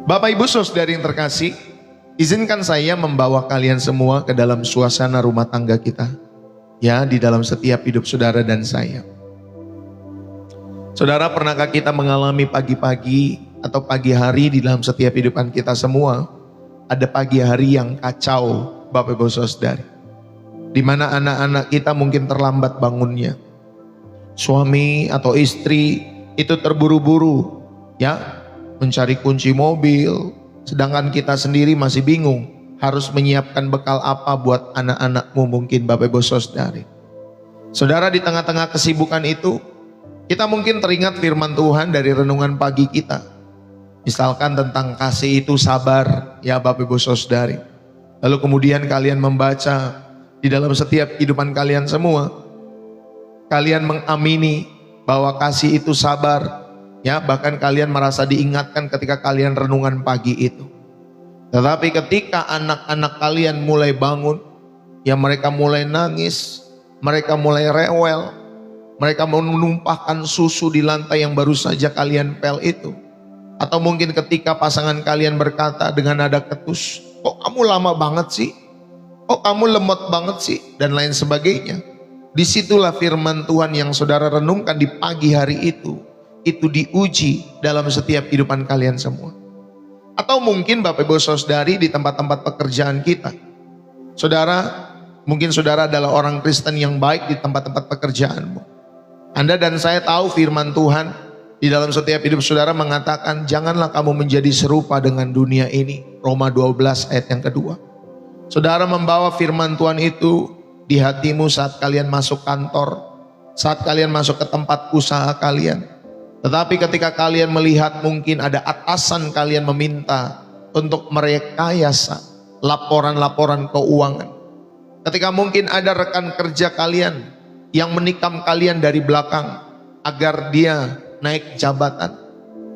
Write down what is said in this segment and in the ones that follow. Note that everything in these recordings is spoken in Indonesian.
Bapak Ibu Saudari yang terkasih, izinkan saya membawa kalian semua ke dalam suasana rumah tangga kita. Ya, di dalam setiap hidup saudara dan saya. Saudara, pernahkah kita mengalami pagi-pagi atau pagi hari di dalam setiap kehidupan kita semua? Ada pagi hari yang kacau, Bapak Ibu Saudari. Di mana anak-anak kita mungkin terlambat bangunnya. Suami atau istri itu terburu-buru, ya, mencari kunci mobil, sedangkan kita sendiri masih bingung harus menyiapkan bekal apa buat anak-anakmu mungkin, Bapak Ibu Saudari. Saudara, di tengah-tengah kesibukan itu, kita mungkin teringat firman Tuhan dari renungan pagi kita. Misalkan tentang kasih itu sabar, ya Bapak Ibu Saudari. Lalu kemudian kalian membaca di dalam setiap kehidupan kalian semua, kalian mengamini bahwa kasih itu sabar, ya, bahkan kalian merasa diingatkan ketika kalian renungan pagi itu. Tetapi ketika anak-anak kalian mulai bangun, ya mereka mulai nangis, mereka mulai rewel, mereka menumpahkan susu di lantai yang baru saja kalian pel itu. Atau mungkin ketika pasangan kalian berkata dengan nada ketus, kok kamu lama banget sih? Kok kamu lemot banget sih? Dan lain sebagainya. Disitulah firman Tuhan yang saudara renungkan di pagi hari itu diuji dalam setiap kehidupan kalian semua. Atau mungkin Bapak Ibu Saudari di tempat-tempat pekerjaan kita. Saudara, mungkin saudara adalah orang Kristen yang baik di tempat-tempat pekerjaanmu. Anda dan saya tahu firman Tuhan di dalam setiap hidup saudara mengatakan, janganlah kamu menjadi serupa dengan dunia ini. Roma 12 ayat yang kedua. Saudara membawa firman Tuhan itu di hatimu saat kalian masuk kantor, saat kalian masuk ke tempat usaha kalian. Tetapi ketika kalian melihat mungkin ada atasan kalian meminta untuk merekayasa laporan-laporan keuangan. Ketika mungkin ada rekan kerja kalian yang menikam kalian dari belakang agar dia naik jabatan.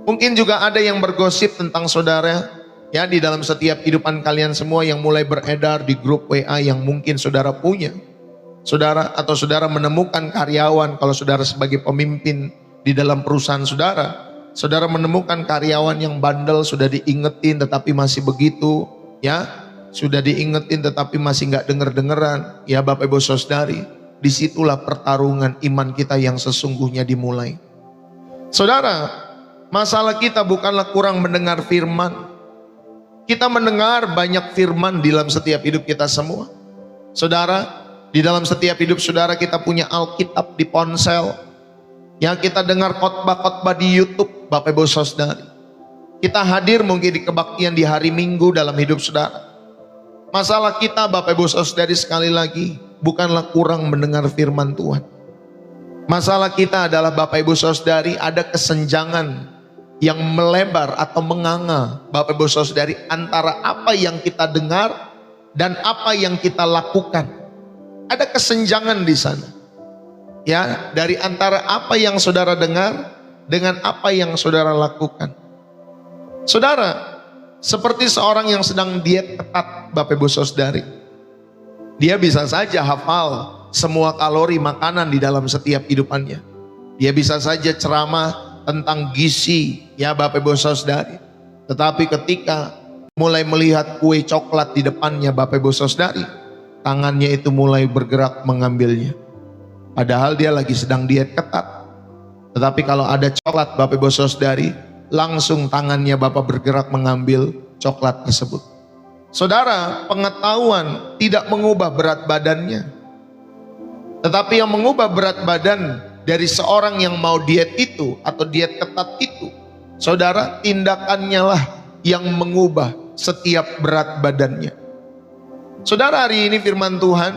Mungkin juga ada yang bergosip tentang saudara, ya, di dalam setiap kehidupan kalian semua yang mulai beredar di grup WA yang mungkin saudara punya. Saudara atau saudara menemukan karyawan, kalau saudara sebagai pemimpin di dalam perusahaan saudara, saudara menemukan karyawan yang bandel, sudah diingetin tetapi masih begitu, ya, sudah diingetin tetapi masih nggak denger-dengeran, ya Bapak Ibu Saudari. Disitulah pertarungan iman kita yang sesungguhnya dimulai. Saudara, masalah kita bukanlah kurang mendengar firman. Kita mendengar banyak firman di dalam setiap hidup kita semua. Saudara, di dalam setiap hidup saudara kita punya Alkitab di ponsel. Yang kita dengar khotbah-khotbah di YouTube, Bapak Ibu Saudari. Kita hadir mungkin di kebaktian di hari Minggu dalam hidup saudara. Masalah kita, Bapak Ibu Saudari, sekali lagi bukanlah kurang mendengar firman Tuhan. Masalah kita adalah, Bapak Ibu Saudari, ada kesenjangan yang melebar atau menganga, Bapak Ibu Saudari, antara apa yang kita dengar dan apa yang kita lakukan. Ada kesenjangan di sana. Ya, dari antara apa yang saudara dengar dengan apa yang saudara lakukan. Saudara, seperti seorang yang sedang diet ketat, Bapak Ibu Saudari. Dia bisa saja hafal semua kalori makanan di dalam setiap hidupannya. Dia bisa saja ceramah tentang gizi, ya Bapak Ibu Saudari. Tetapi ketika mulai melihat kue coklat di depannya, Bapak Ibu Saudari, tangannya itu mulai bergerak mengambilnya. Padahal dia lagi sedang diet ketat. Tetapi kalau ada coklat, Bapak Ibu Saudari, langsung tangannya Bapak bergerak mengambil coklat tersebut. Saudara, pengetahuan tidak mengubah berat badannya. Tetapi yang mengubah berat badan dari seorang yang mau diet itu atau diet ketat itu, saudara, tindakannya lah yang mengubah setiap berat badannya. Saudara, hari ini firman Tuhan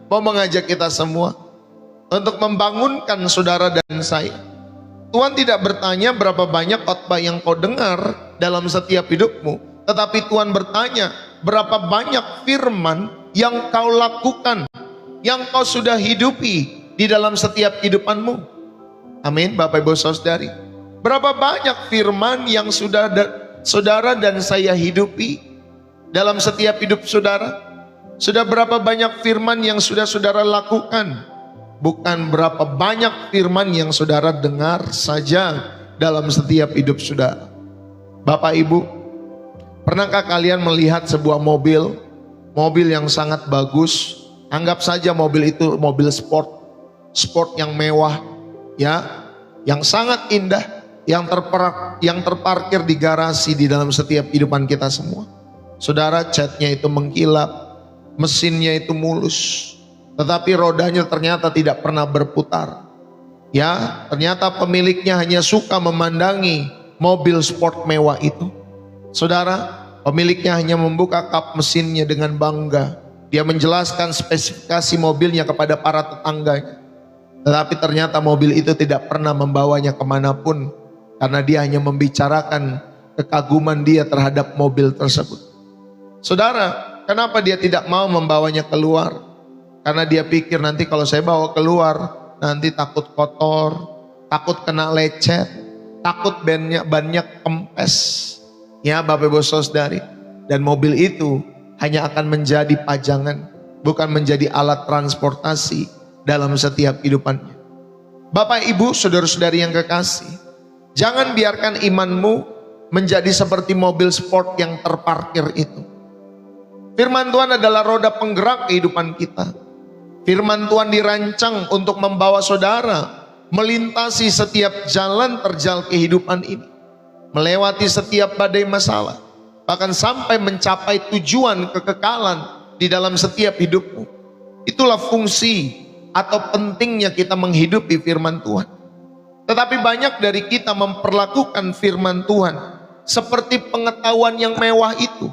mau mengajak kita semua untuk membangunkan saudara dan saya. Tuhan tidak bertanya berapa banyak khotbah yang kau dengar dalam setiap hidupmu, tetapi Tuhan bertanya berapa banyak firman yang kau lakukan, yang kau sudah hidupi di dalam setiap kehidupanmu. Amin, Bapak Ibu Saudari. Berapa banyak firman yang sudah saudara dan saya hidupi dalam setiap hidup saudara? Sudah berapa banyak firman yang sudah saudara lakukan? Bukan berapa banyak firman yang saudara dengar saja dalam setiap hidup saudara. Bapak Ibu, Pernahkah kalian melihat sebuah mobil yang sangat bagus? Anggap saja mobil itu mobil sport yang mewah, ya, yang sangat indah, yang terparkir di garasi di dalam setiap kehidupan kita semua. Saudara, catnya itu mengkilap, mesinnya itu mulus, tetapi rodanya ternyata tidak pernah berputar. Ya, ternyata pemiliknya hanya suka memandangi mobil sport mewah itu. Saudara, pemiliknya hanya membuka kap mesinnya dengan bangga. Dia menjelaskan spesifikasi mobilnya kepada para tetangganya. Tetapi ternyata mobil itu tidak pernah membawanya kemanapun, karena dia hanya membicarakan kekaguman dia terhadap mobil tersebut. Saudara, kenapa dia tidak mau membawanya keluar? Karena dia pikir nanti kalau saya bawa keluar, nanti takut kotor, takut kena lecet, takut bannya kempes. Ya Bapak Ibu Saudari, dan mobil itu hanya akan menjadi pajangan, bukan menjadi alat transportasi dalam setiap kehidupannya. Bapak Ibu Saudara-saudari yang kekasih, jangan biarkan imanmu menjadi seperti mobil sport yang terparkir itu. Firman Tuhan adalah roda penggerak kehidupan kita. Firman Tuhan dirancang untuk membawa saudara melintasi setiap jalan terjal kehidupan ini, melewati setiap badai masalah, bahkan sampai mencapai tujuan kekekalan di dalam setiap hidupmu. Itulah fungsi atau pentingnya kita menghidupi firman Tuhan. Tetapi banyak dari kita memperlakukan firman Tuhan seperti pengetahuan yang mewah itu.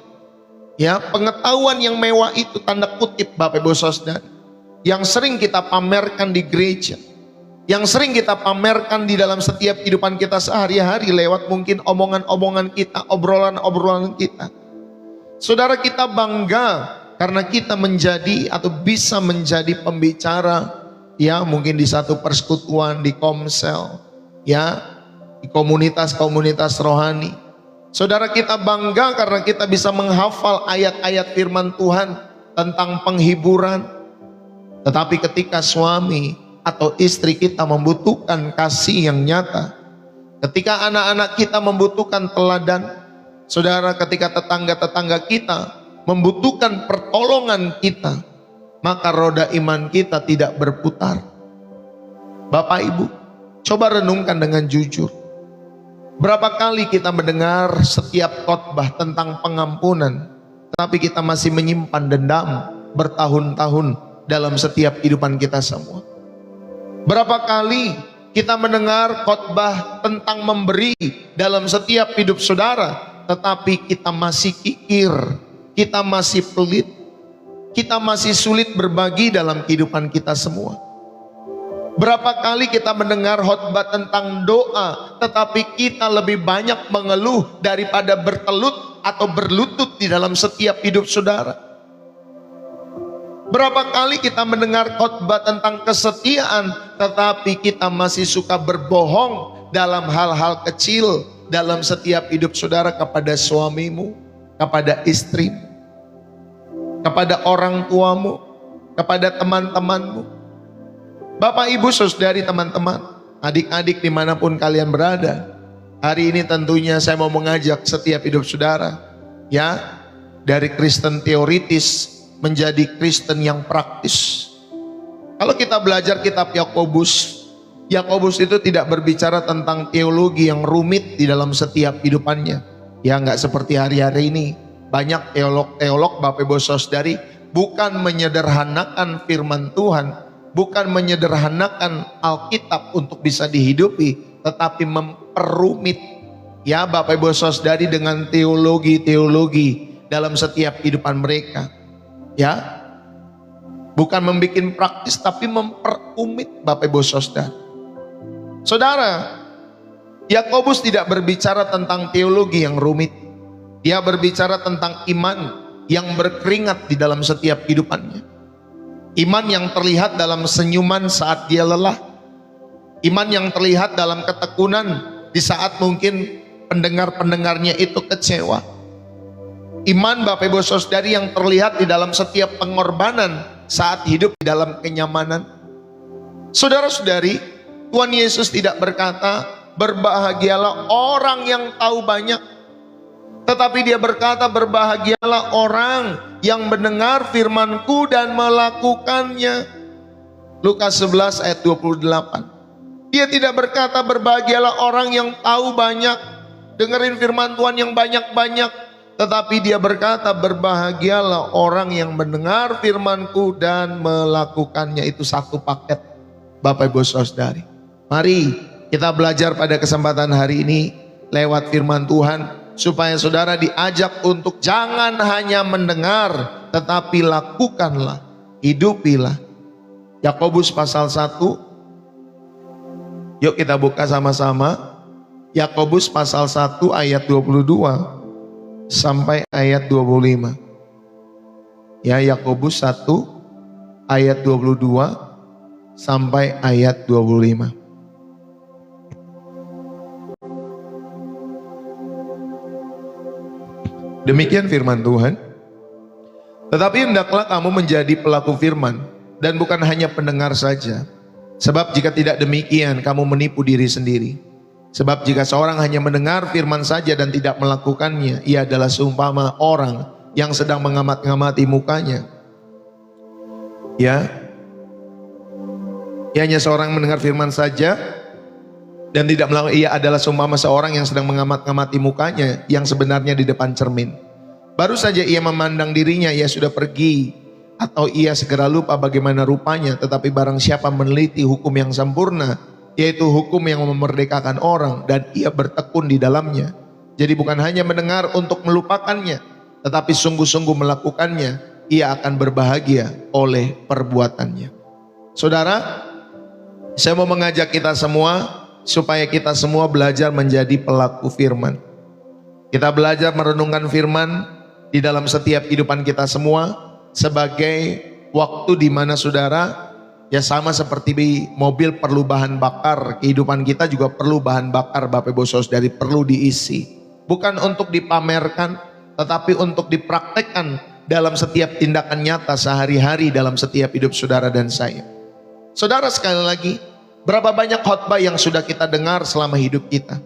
Ya, pengetahuan yang mewah itu tanda kutip Bapak Ibu Saudara, yang sering kita pamerkan di gereja, yang sering kita pamerkan di dalam setiap kehidupan kita sehari-hari lewat mungkin omongan-omongan kita, obrolan-obrolan kita. Saudara, kita bangga karena kita menjadi atau bisa menjadi pembicara, ya mungkin di satu persekutuan, di komsel, ya di komunitas-komunitas rohani. Saudara, kita bangga karena kita bisa menghafal ayat-ayat firman Tuhan tentang penghiburan. Tetapi ketika suami atau istri kita membutuhkan kasih yang nyata, ketika anak-anak kita membutuhkan teladan, saudara, ketika tetangga-tetangga kita membutuhkan pertolongan kita, maka roda iman kita tidak berputar. Bapak Ibu, coba renungkan dengan jujur. Berapa kali kita mendengar setiap khotbah tentang pengampunan, tapi kita masih menyimpan dendam bertahun-tahun dalam setiap kehidupan kita semua. Berapa kali kita mendengar khotbah tentang memberi dalam setiap hidup saudara, tetapi kita masih kikir, kita masih pelit, kita masih sulit berbagi dalam kehidupan kita semua. Berapa kali kita mendengar khotbah tentang doa, tetapi kita lebih banyak mengeluh daripada bertelut atau berlutut di dalam setiap hidup saudara. Berapa kali kita mendengar khotbah tentang kesetiaan, tetapi kita masih suka berbohong dalam hal-hal kecil dalam setiap hidup saudara, kepada suamimu, kepada istrimu, kepada orang tuamu, kepada teman-temanmu. Bapak Ibu Saudari, teman-teman, adik-adik dimanapun kalian berada, hari ini tentunya saya mau mengajak setiap hidup saudara, ya, dari Kristen teoritis menjadi Kristen yang praktis. Kalau kita belajar kitab Yakobus itu tidak berbicara tentang teologi yang rumit di dalam setiap kehidupannya. Ya, nggak seperti hari-hari ini. Banyak teolog Bapak Ibu Saudari bukan menyederhanakan firman Tuhan, bukan menyederhanakan Alkitab untuk bisa dihidupi, tetapi memperumit, ya Bapak Ibu Saudari, dengan teologi-teologi dalam setiap kehidupan mereka. Ya, bukan membuat praktis, tapi memperumit Bapak Ibu Saudara. Saudara, Yakobus tidak berbicara tentang teologi yang rumit. Dia berbicara tentang iman yang berkeringat di dalam setiap kehidupannya. Iman yang terlihat dalam senyuman saat dia lelah. Iman yang terlihat dalam ketekunan di saat mungkin pendengar-pendengarnya itu kecewa. Iman Bapak Ibu Saudari yang terlihat di dalam setiap pengorbanan saat hidup di dalam kenyamanan. Saudara-saudari, Tuhan Yesus tidak berkata, berbahagialah orang yang tahu banyak, Tetapi dia berkata, berbahagialah orang yang mendengar firman-Ku dan melakukannya. Lukas 11 ayat 28. Dia tidak berkata berbahagialah orang yang tahu banyak, dengerin firman Tuhan yang banyak-banyak. Tetapi dia berkata berbahagialah orang yang mendengar firman-Ku dan melakukannya. Itu satu paket, Bapak Ibu Saudari. Mari kita belajar pada kesempatan hari ini lewat firman Tuhan, supaya saudara diajak untuk jangan hanya mendengar, tetapi lakukanlah, hidupilah. Yakobus pasal 1. Yuk kita buka sama-sama. Yakobus pasal 1 ayat 22 sampai ayat 25. Ya, Yakobus 1 ayat 22 sampai ayat 25. Demikian firman Tuhan. Tetapi hendaklah kamu menjadi pelaku firman dan bukan hanya pendengar saja. Sebab jika tidak demikian kamu menipu diri sendiri. Sebab jika seorang hanya mendengar firman saja dan tidak melakukannya, ia adalah seumpama orang yang sedang mengamat-ngamati mukanya. Ya, ia hanya seorang mendengar firman saja dan tidak melakukan, ia adalah seumpama seorang yang sedang mengamat-ngamati mukanya yang sebenarnya di depan cermin. Baru saja ia memandang dirinya, ia sudah pergi, atau ia segera lupa bagaimana rupanya. Tetapi barang siapa meneliti hukum yang sempurna, yaitu hukum yang memerdekakan orang, dan ia bertekun di dalamnya. Jadi bukan hanya mendengar untuk melupakannya, tetapi sungguh-sungguh melakukannya, ia akan berbahagia oleh perbuatannya. Saudara, saya mau mengajak kita semua supaya kita semua belajar menjadi pelaku firman. Kita belajar merenungkan firman di dalam setiap kehidupan kita semua sebagai waktu di mana saudara, ya sama seperti mobil perlu bahan bakar, kehidupan kita juga perlu bahan bakar, Bapak Ibu Saudari, perlu diisi. Bukan untuk dipamerkan, tetapi untuk dipraktekkan dalam setiap tindakan nyata sehari-hari dalam setiap hidup saudara dan saya. Saudara, sekali lagi, berapa banyak khotbah yang sudah kita dengar selama hidup kita?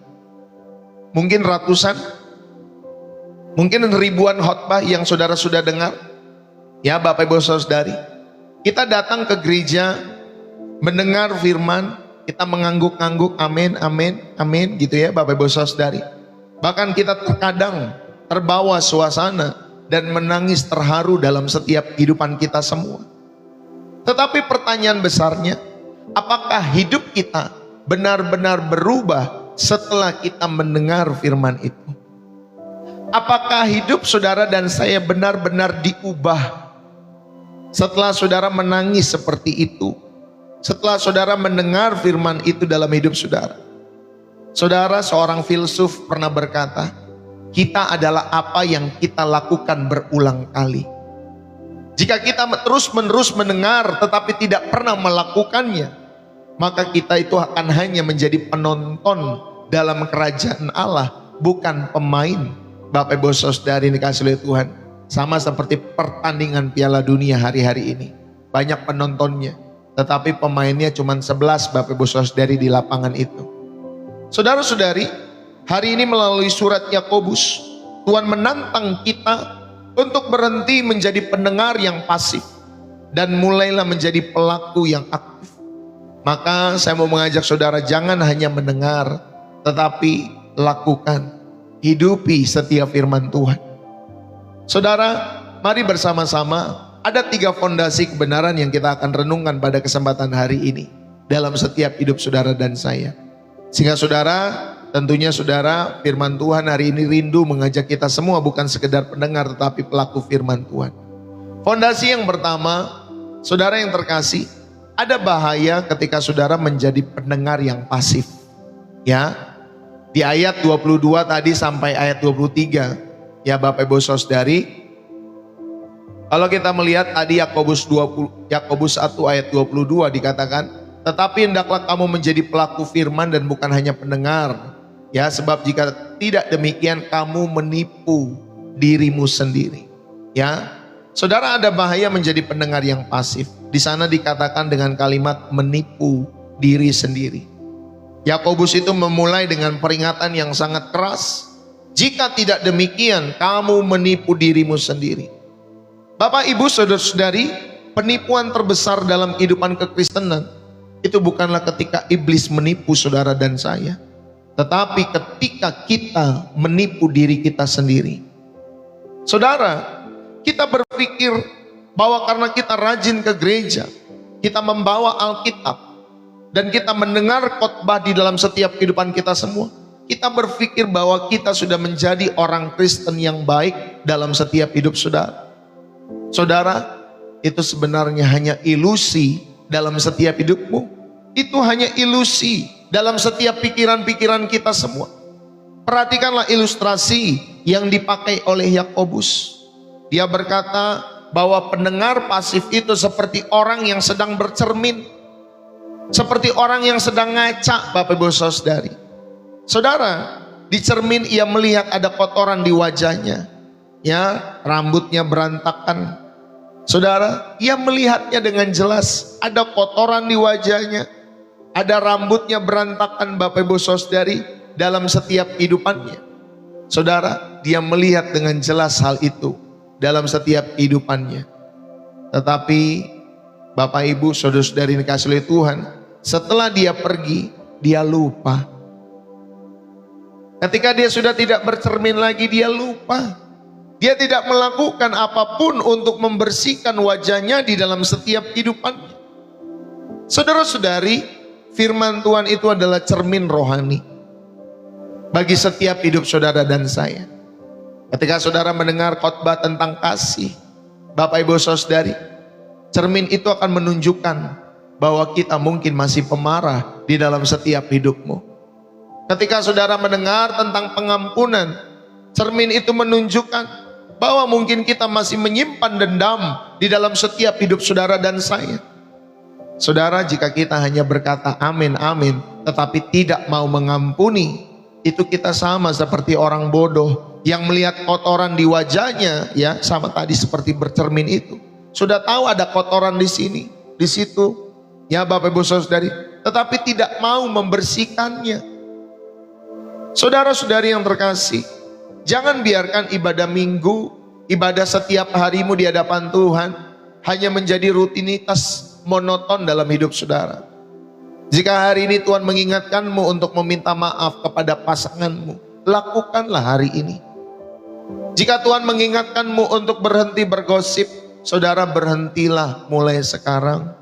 Mungkin ratusan, mungkin ribuan khotbah yang saudara sudah dengar. Ya Bapak Ibu Saudari, kita datang ke gereja, mendengar firman, kita mengangguk-angguk, amin, amin, amin gitu ya Bapak Ibu Saudari. Bahkan kita terkadang terbawa suasana dan menangis terharu dalam setiap kehidupan kita semua. Tetapi pertanyaan besarnya, apakah hidup kita benar-benar berubah setelah kita mendengar firman itu? Apakah hidup saudara dan saya benar-benar diubah setelah saudara menangis seperti itu? Setelah saudara mendengar firman itu dalam hidup saudara? Saudara, seorang filsuf pernah berkata, kita adalah apa yang kita lakukan berulang kali. Jika kita terus-menerus mendengar tetapi tidak pernah melakukannya, maka kita itu akan hanya menjadi penonton dalam kerajaan Allah, bukan pemain. Bapak Ibu Saudari dikasihi oleh Tuhan, sama seperti pertandingan Piala Dunia hari-hari ini. Banyak penontonnya, tetapi pemainnya cuma 11 Bapak Ibu Saudari di lapangan itu. Saudara-saudari, hari ini melalui surat Yakobus, Tuhan menantang kita untuk berhenti menjadi pendengar yang pasif dan mulailah menjadi pelaku yang aktif. Maka saya mau mengajak saudara, jangan hanya mendengar, tetapi lakukan, hidupi setiap firman Tuhan. Saudara, mari bersama-sama, ada 3 fondasi kebenaran yang kita akan renungkan pada kesempatan hari ini dalam setiap hidup saudara dan saya. Sehingga saudara, tentunya saudara, firman Tuhan hari ini rindu mengajak kita semua bukan sekedar pendengar tetapi pelaku firman Tuhan. Fondasi yang pertama, saudara yang terkasih, ada bahaya ketika saudara menjadi pendengar yang pasif. Ya, di ayat 22 tadi sampai ayat 23, ya Bapak Ibu Saudari, kalau kita melihat tadi Yakobus 1 ayat 22 dikatakan, tetapi hendaklah kamu menjadi pelaku firman dan bukan hanya pendengar. Ya, sebab jika tidak demikian kamu menipu dirimu sendiri. Ya, saudara, ada bahaya menjadi pendengar yang pasif. Di sana dikatakan dengan kalimat menipu diri sendiri. Yakobus itu memulai dengan peringatan yang sangat keras. Jika tidak demikian, kamu menipu dirimu sendiri. Bapak, Ibu, saudara-saudari, penipuan terbesar dalam kehidupan kekristenan itu bukanlah ketika iblis menipu saudara dan saya, tetapi ketika kita menipu diri kita sendiri. Saudara, kita berpikir bahwa karena kita rajin ke gereja, kita membawa Alkitab, dan kita mendengar khotbah di dalam setiap kehidupan kita semua, kita berpikir bahwa kita sudah menjadi orang Kristen yang baik dalam setiap hidup saudara. Saudara, itu sebenarnya hanya ilusi dalam setiap hidupmu. Itu hanya ilusi dalam setiap pikiran-pikiran kita semua. Perhatikanlah ilustrasi yang dipakai oleh Yakobus. Dia berkata bahwa pendengar pasif itu seperti orang yang sedang bercermin, seperti orang yang sedang ngaca, Bapak Ibu Saudari. Saudara, di cermin ia melihat ada kotoran di wajahnya, ya, rambutnya berantakan. Saudara, ia melihatnya dengan jelas, ada kotoran di wajahnya, ada rambutnya berantakan, Bapak Ibu Saudari, dalam setiap kehidupannya. Saudara, dia melihat dengan jelas hal itu dalam setiap kehidupannya. Tetapi Bapak Ibu Saudara-saudari yang dikasihi oleh Tuhan, setelah dia pergi, dia lupa. Ketika dia sudah tidak bercermin lagi, dia lupa. Dia tidak melakukan apapun untuk membersihkan wajahnya di dalam setiap kehidupannya. Saudara-saudari, firman Tuhan itu adalah cermin rohani bagi setiap hidup saudara dan saya. Ketika saudara mendengar khotbah tentang kasih, Bapak Ibu Saudari, cermin itu akan menunjukkan bahwa kita mungkin masih pemarah di dalam setiap hidupmu. Ketika saudara mendengar tentang pengampunan, cermin itu menunjukkan bahwa mungkin kita masih menyimpan dendam di dalam setiap hidup saudara dan saya. Saudara, jika kita hanya berkata amin, amin, tetapi tidak mau mengampuni, itu kita sama seperti orang bodoh yang melihat kotoran di wajahnya, ya, sama tadi seperti bercermin itu. Sudah tahu ada kotoran di sini, di situ, ya Bapak Ibu Saudari, tetapi tidak mau membersihkannya. Saudara-saudari yang terkasih, jangan biarkan ibadah minggu, ibadah setiap harimu di hadapan Tuhan hanya menjadi rutinitas monoton dalam hidup saudara. Jika hari ini Tuhan mengingatkanmu untuk meminta maaf kepada pasanganmu, lakukanlah hari ini. Jika Tuhan mengingatkanmu untuk berhenti bergosip, saudara, berhentilah mulai sekarang.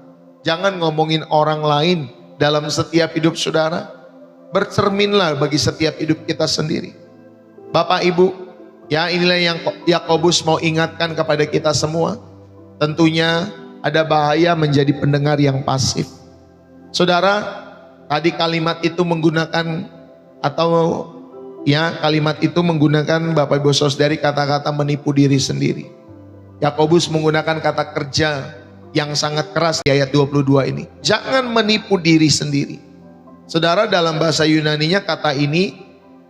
Jangan ngomongin orang lain dalam setiap hidup saudara. Bercerminlah bagi setiap hidup kita sendiri. Bapak Ibu, ya, inilah yang Yakobus mau ingatkan kepada kita semua. Tentunya ada bahaya menjadi pendengar yang pasif. Saudara, tadi kalimat itu menggunakan, atau ya, kalimat itu menggunakan, Bapak Ibu Saudari, kata-kata menipu diri sendiri. Yakobus menggunakan kata kerja yang sangat keras di ayat 22 ini. Jangan menipu diri sendiri. Saudara, dalam bahasa Yunaninya kata ini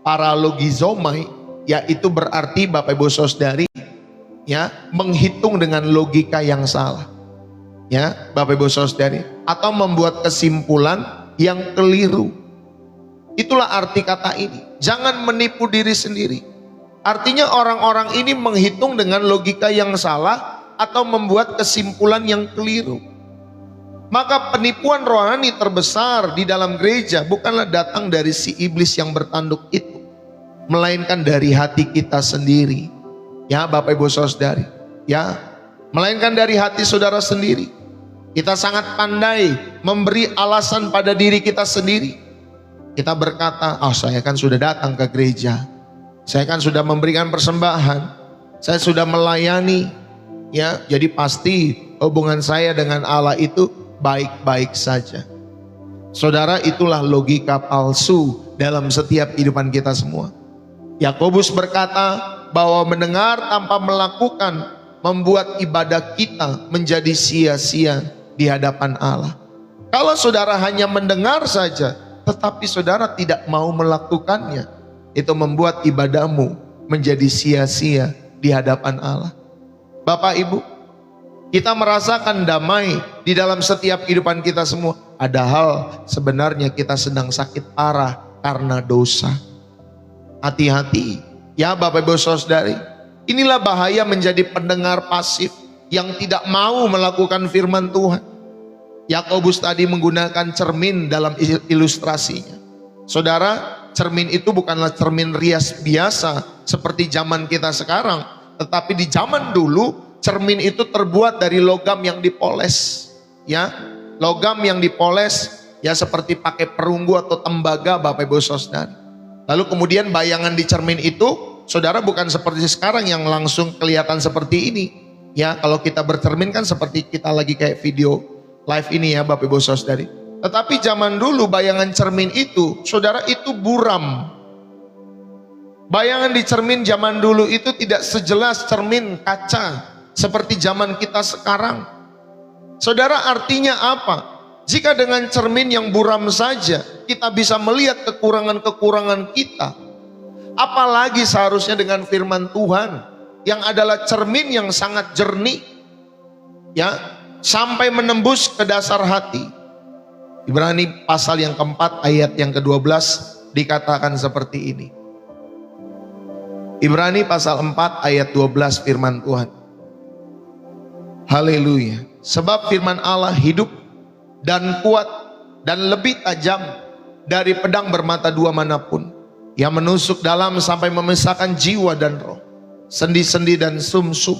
paralogizomai, yaitu berarti, Bapak Ibu Saudari, ya, menghitung dengan logika yang salah. Ya, Bapak Ibu Saudari, atau membuat kesimpulan yang keliru. Itulah arti kata ini. Jangan menipu diri sendiri. Artinya orang-orang ini menghitung dengan logika yang salah atau membuat kesimpulan yang keliru. Maka penipuan rohani terbesar di dalam gereja bukanlah datang dari si iblis yang bertanduk itu, melainkan dari hati kita sendiri. Ya Bapak Ibu Saudari, ya, melainkan dari hati saudara sendiri. Kita sangat pandai memberi alasan pada diri kita sendiri. Kita berkata, oh, saya kan sudah datang ke gereja, saya kan sudah memberikan persembahan, saya sudah melayani, ya, jadi pasti hubungan saya dengan Allah itu baik-baik saja. Saudara, itulah logika palsu dalam setiap kehidupan kita semua. Yakobus berkata bahwa mendengar tanpa melakukan membuat ibadah kita menjadi sia-sia di hadapan Allah. Kalau saudara hanya mendengar saja, tetapi saudara tidak mau melakukannya, itu membuat ibadahmu menjadi sia-sia di hadapan Allah. Bapak Ibu, kita merasakan damai di dalam setiap kehidupan kita semua. Padahal sebenarnya kita sedang sakit parah karena dosa. Hati-hati, Ya Bapak Ibu Saudari, inilah bahaya menjadi pendengar pasif yang tidak mau melakukan firman Tuhan. Yakobus tadi menggunakan cermin dalam ilustrasinya. Saudara, cermin itu bukanlah cermin rias biasa seperti zaman kita sekarang, tetapi di zaman dulu cermin itu terbuat dari logam yang dipoles. Ya, logam yang dipoles ya seperti pakai perunggu atau tembaga Bapak Ibu Saudara. Lalu kemudian bayangan di cermin itu, saudara, bukan seperti sekarang yang langsung kelihatan seperti ini. Ya, kalau kita bercermin kan seperti kita lagi kayak video live ini ya Bapak Ibu Saudari. Tetapi zaman dulu bayangan cermin itu, saudara, itu buram. Bayangan di cermin zaman dulu itu tidak sejelas cermin kaca seperti zaman kita sekarang. Saudara, artinya apa? Jika dengan cermin yang buram saja kita bisa melihat kekurangan-kekurangan kita, apalagi seharusnya dengan firman Tuhan yang adalah cermin yang sangat jernih, ya, sampai menembus ke dasar hati. Ibrani pasal yang keempat ayat yang ke-12 dikatakan seperti ini. Ibrani pasal 4 ayat 12 firman Tuhan. Haleluya. Sebab firman Allah hidup dan kuat dan lebih tajam dari pedang bermata dua manapun, yang menusuk dalam sampai memisahkan jiwa dan roh, sendi-sendi dan sumsum.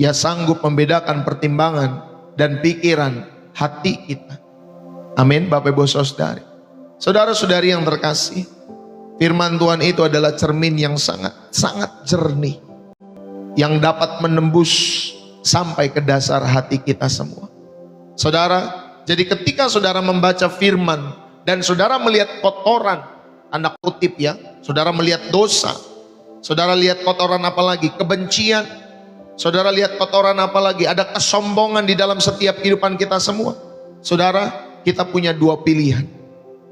Ia sanggup membedakan pertimbangan dan pikiran hati kita. Amin Bapak Ibu Saudari. Saudara-saudari yang terkasih, firman Tuhan itu adalah cermin yang sangat jernih, yang dapat menembus sampai ke dasar hati kita semua. Saudara, jadi ketika saudara membaca firman dan saudara melihat kotoran, tanda kutip ya, saudara melihat dosa, saudara lihat kotoran apa lagi? Kebencian. Saudara lihat kotoran apa lagi? Ada kesombongan di dalam setiap kehidupan kita semua. Saudara, kita punya dua pilihan.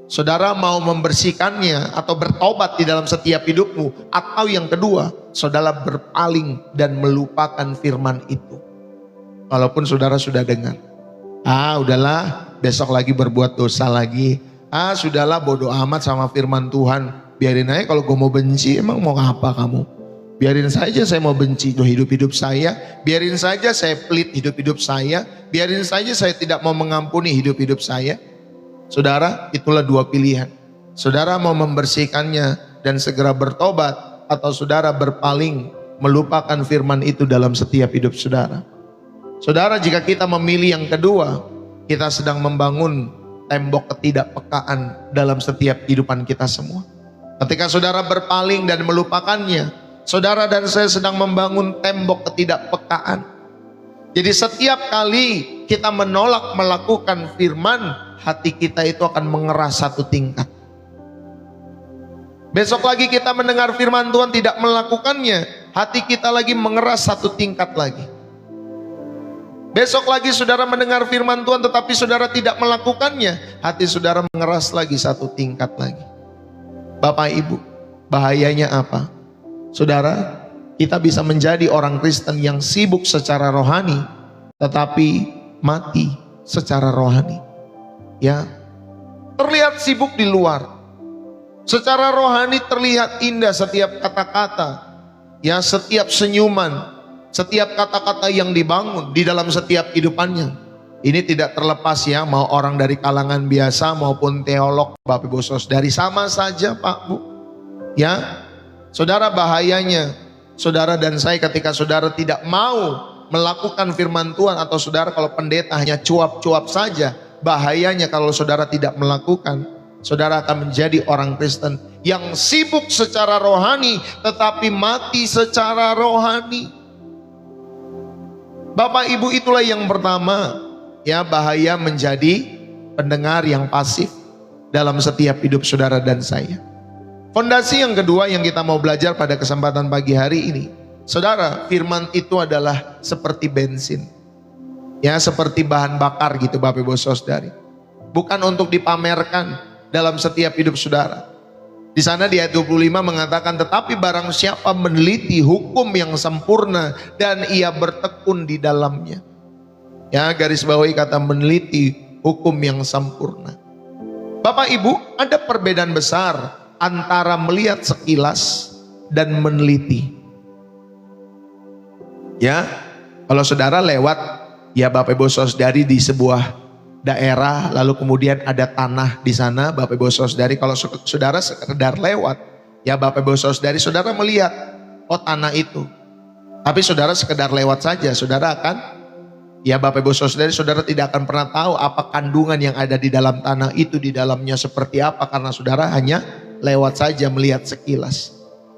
Saudara mau membersihkannya atau bertobat di dalam setiap hidupmu, atau yang kedua, saudara berpaling dan melupakan firman itu. Walaupun saudara sudah dengar. Udahlah, besok lagi berbuat dosa lagi. Sudahlah, bodoh amat sama firman Tuhan. Biarin aja, kalau gue mau benci, emang mau apa kamu? Biarin saja saya mau benci hidup-hidup saya. Biarin saja saya pelit hidup-hidup saya. Biarin saja saya tidak mau mengampuni hidup-hidup saya. Saudara, itulah dua pilihan. Saudara mau membersihkannya dan segera bertobat, atau saudara berpaling melupakan firman itu dalam setiap hidup saudara. Saudara, jika kita memilih yang kedua, kita sedang membangun tembok ketidakpekaan dalam setiap kehidupan kita semua. Ketika saudara berpaling dan melupakannya, saudara dan saya sedang membangun tembok ketidakpekaan. Jadi setiap kali kita menolak melakukan firman, hati kita itu akan mengeras satu tingkat. Besok lagi kita mendengar firman Tuhan tidak melakukannya, hati kita lagi mengeras satu tingkat lagi. Besok lagi saudara mendengar firman Tuhan tetapi saudara tidak melakukannya, hati saudara mengeras lagi satu tingkat lagi. Bapak Ibu, bahayanya apa? Saudara, kita bisa menjadi orang Kristen yang sibuk secara rohani tetapi mati secara rohani. Ya, terlihat sibuk di luar, secara rohani terlihat indah setiap kata-kata, ya, setiap senyuman, setiap kata-kata yang dibangun di dalam setiap kehidupannya. Ini tidak terlepas ya, mau orang dari kalangan biasa maupun teolog, Bapak Ibu Saudari, sama saja Pak Bu. Ya, saudara, bahayanya saudara dan saya ketika saudara tidak mau melakukan firman Tuhan, atau saudara kalau pendeta hanya cuap-cuap saja, bahayanya kalau saudara tidak melakukan, saudara akan menjadi orang Kristen yang sibuk secara rohani tetapi mati secara rohani. Bapak Ibu, itulah yang pertama ya, bahaya menjadi pendengar yang pasif dalam setiap hidup saudara dan saya. Fondasi yang kedua yang kita mau belajar pada kesempatan pagi hari ini, saudara, firman itu adalah seperti bensin, ya, seperti bahan bakar gitu Bapak Ibu Saudari. Bukan untuk dipamerkan dalam setiap hidup saudara. Di sana di ayat 25 mengatakan, tetapi barang siapa meneliti hukum yang sempurna dan ia bertekun di dalamnya. Ya, garis bawahi kata meneliti hukum yang sempurna. Bapak Ibu, ada perbedaan besar antara melihat sekilas dan meneliti. Ya, kalau saudara lewat, ya Bapak Ibu Saudari di sebuah daerah, lalu kemudian ada tanah di sana, Bapak Ibu Saudari, kalau saudara sekedar lewat, ya Bapak Ibu Saudari, saudara melihat, oh tanah itu. Tapi saudara sekedar lewat saja, saudara akan, ya Bapak Ibu Saudari, saudara tidak akan pernah tahu apa kandungan yang ada di dalam tanah itu, di dalamnya seperti apa, karena saudara hanya lewat saja melihat sekilas.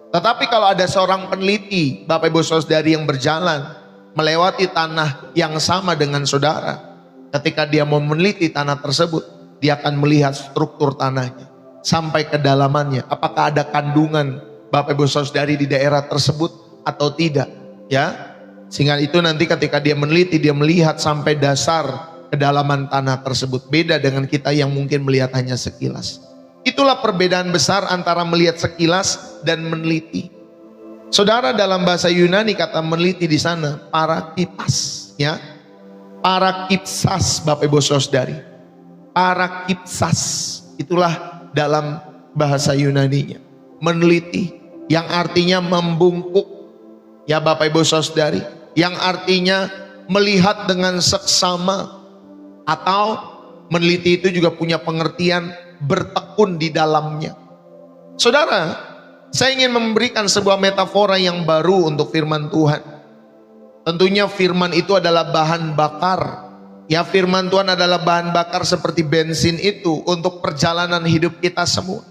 Tetapi kalau ada seorang peneliti, Bapak Ibu Saudari, yang berjalan melewati tanah yang sama dengan saudara, ketika dia mau meneliti tanah tersebut, dia akan melihat struktur tanahnya sampai kedalamannya, apakah ada kandungan Bapak Ibu Saudari di daerah tersebut atau tidak, ya. Sehingga itu nanti ketika dia meneliti, dia melihat sampai dasar kedalaman tanah tersebut. Beda dengan kita yang mungkin melihat hanya sekilas. Itulah perbedaan besar antara melihat sekilas dan meneliti. Saudara, dalam bahasa Yunani kata meneliti di sana parakipsas, ya. Parakipsas, Bapak Ibu Saudari. Parakipsas, itulah dalam bahasa Yunaninya. Meneliti, yang artinya membungkuk, ya Bapak Ibu Saudari, yang artinya melihat dengan seksama, atau meneliti itu juga punya pengertian bertekun di dalamnya. Saudara, saya ingin memberikan sebuah metafora yang baru untuk firman Tuhan. Tentunya firman itu adalah bahan bakar. Ya, firman Tuhan adalah bahan bakar seperti bensin itu untuk perjalanan hidup kita semua.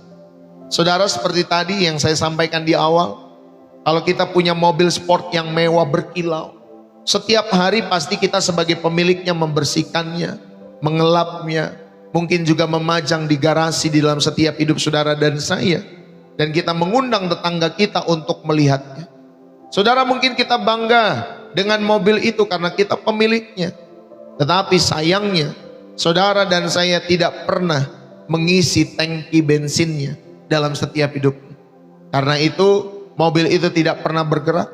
Saudara, seperti tadi yang saya sampaikan di awal, kalau kita punya mobil sport yang mewah berkilau, setiap hari pasti kita sebagai pemiliknya membersihkannya, mengelapnya, mungkin juga memajang di garasi di dalam setiap hidup saudara dan saya. Dan kita mengundang tetangga kita untuk melihatnya. Saudara, mungkin kita bangga dengan mobil itu karena kita pemiliknya. Tetapi sayangnya, saudara dan saya tidak pernah mengisi tangki bensinnya dalam setiap hidupnya. Karena itu, mobil itu tidak pernah bergerak.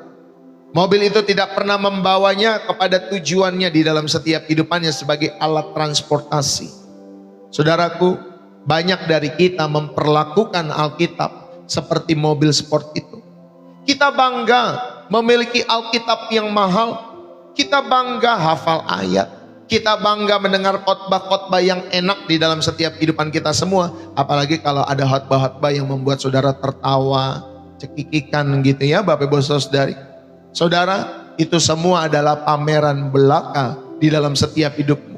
Mobil itu tidak pernah membawanya kepada tujuannya di dalam setiap hidupannya sebagai alat transportasi. Saudaraku, banyak dari kita memperlakukan Alkitab seperti mobil sport itu. Kita bangga memiliki Alkitab yang mahal. Kita bangga hafal ayat. Kita bangga mendengar khotbah-khotbah yang enak di dalam setiap kehidupan kita semua. Apalagi kalau ada khotbah-khotbah yang membuat saudara tertawa, cekikikan gitu ya Bapak Ibu Saudari. Saudara, itu semua adalah pameran belaka di dalam setiap hidupmu.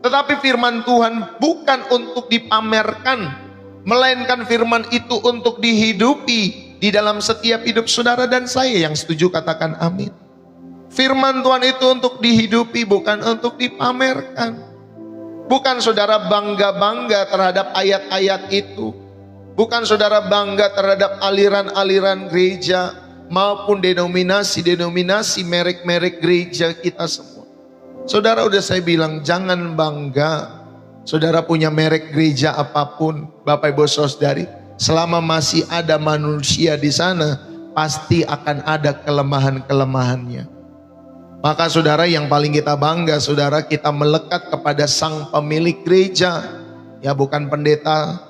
Tetapi firman Tuhan bukan untuk dipamerkan, melainkan firman itu untuk dihidupi di dalam setiap hidup saudara dan saya. Yang setuju katakan amin. Firman Tuhan itu untuk dihidupi, bukan untuk dipamerkan. Bukan saudara bangga-bangga terhadap ayat-ayat itu. Bukan saudara bangga terhadap aliran-aliran gereja maupun denominasi-denominasi, merek-merek gereja kita semua. Saudara, udah saya bilang jangan bangga. Saudara punya merek gereja apapun, Bapak Ibu Saudari, selama masih ada manusia di sana, pasti akan ada kelemahan-kelemahannya. Maka saudara, yang paling kita bangga, saudara, kita melekat kepada sang pemilik gereja. Ya, bukan pendeta,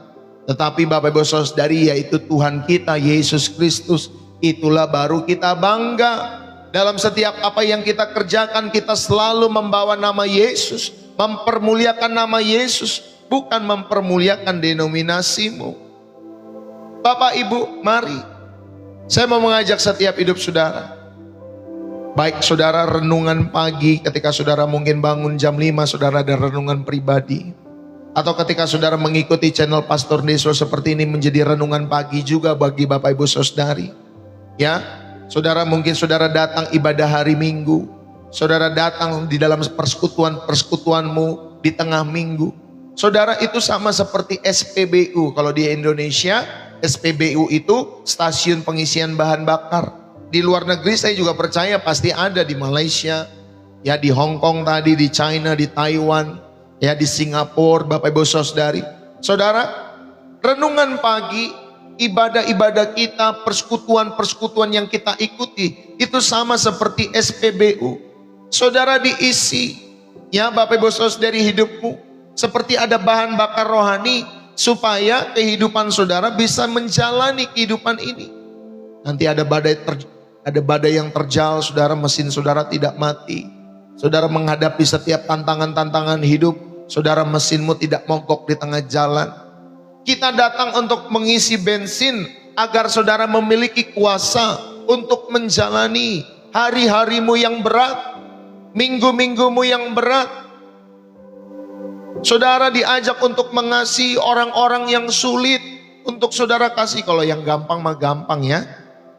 tetapi Bapak Ibu Saudari, yaitu Tuhan kita Yesus Kristus. Itulah baru kita bangga. Dalam setiap apa yang kita kerjakan, kita selalu membawa nama Yesus, mempermuliakan nama Yesus, bukan mempermuliakan denominasimu. Bapak Ibu, mari saya mau mengajak setiap hidup saudara. Baik saudara renungan pagi, ketika saudara mungkin bangun jam 5, saudara ada renungan pribadi. Atau ketika saudara mengikuti channel Pastor Desro seperti ini, menjadi renungan pagi juga bagi Bapak Ibu Saudari. Ya, saudara mungkin saudara datang ibadah hari Minggu, saudara datang di dalam persekutuanmu di tengah minggu. Saudara, itu sama seperti SPBU. Kalau di Indonesia, SPBU itu stasiun pengisian bahan bakar. Di luar negeri saya juga percaya pasti ada, di Malaysia, ya di Hong Kong tadi, di China, di Taiwan, ya di Singapura, Bapak Ibu Saudari. Saudara, renungan pagi, ibadah-ibadah kita, persekutuan-persekutuan yang kita ikuti, itu sama seperti SPBU. Saudara diisi, ya Bapak Ibu Saudari, hidupmu seperti ada bahan bakar rohani, supaya kehidupan saudara bisa menjalani kehidupan ini. Nanti ada badai yang terjal, saudara, mesin saudara tidak mati. Saudara menghadapi setiap tantangan-tantangan hidup, saudara, mesinmu tidak mogok di tengah jalan. Kita datang untuk mengisi bensin agar saudara memiliki kuasa untuk menjalani hari-harimu yang berat, minggu-minggumu yang berat. Saudara diajak untuk mengasihi orang-orang yang sulit untuk saudara kasih. Kalau yang gampang mah gampang ya.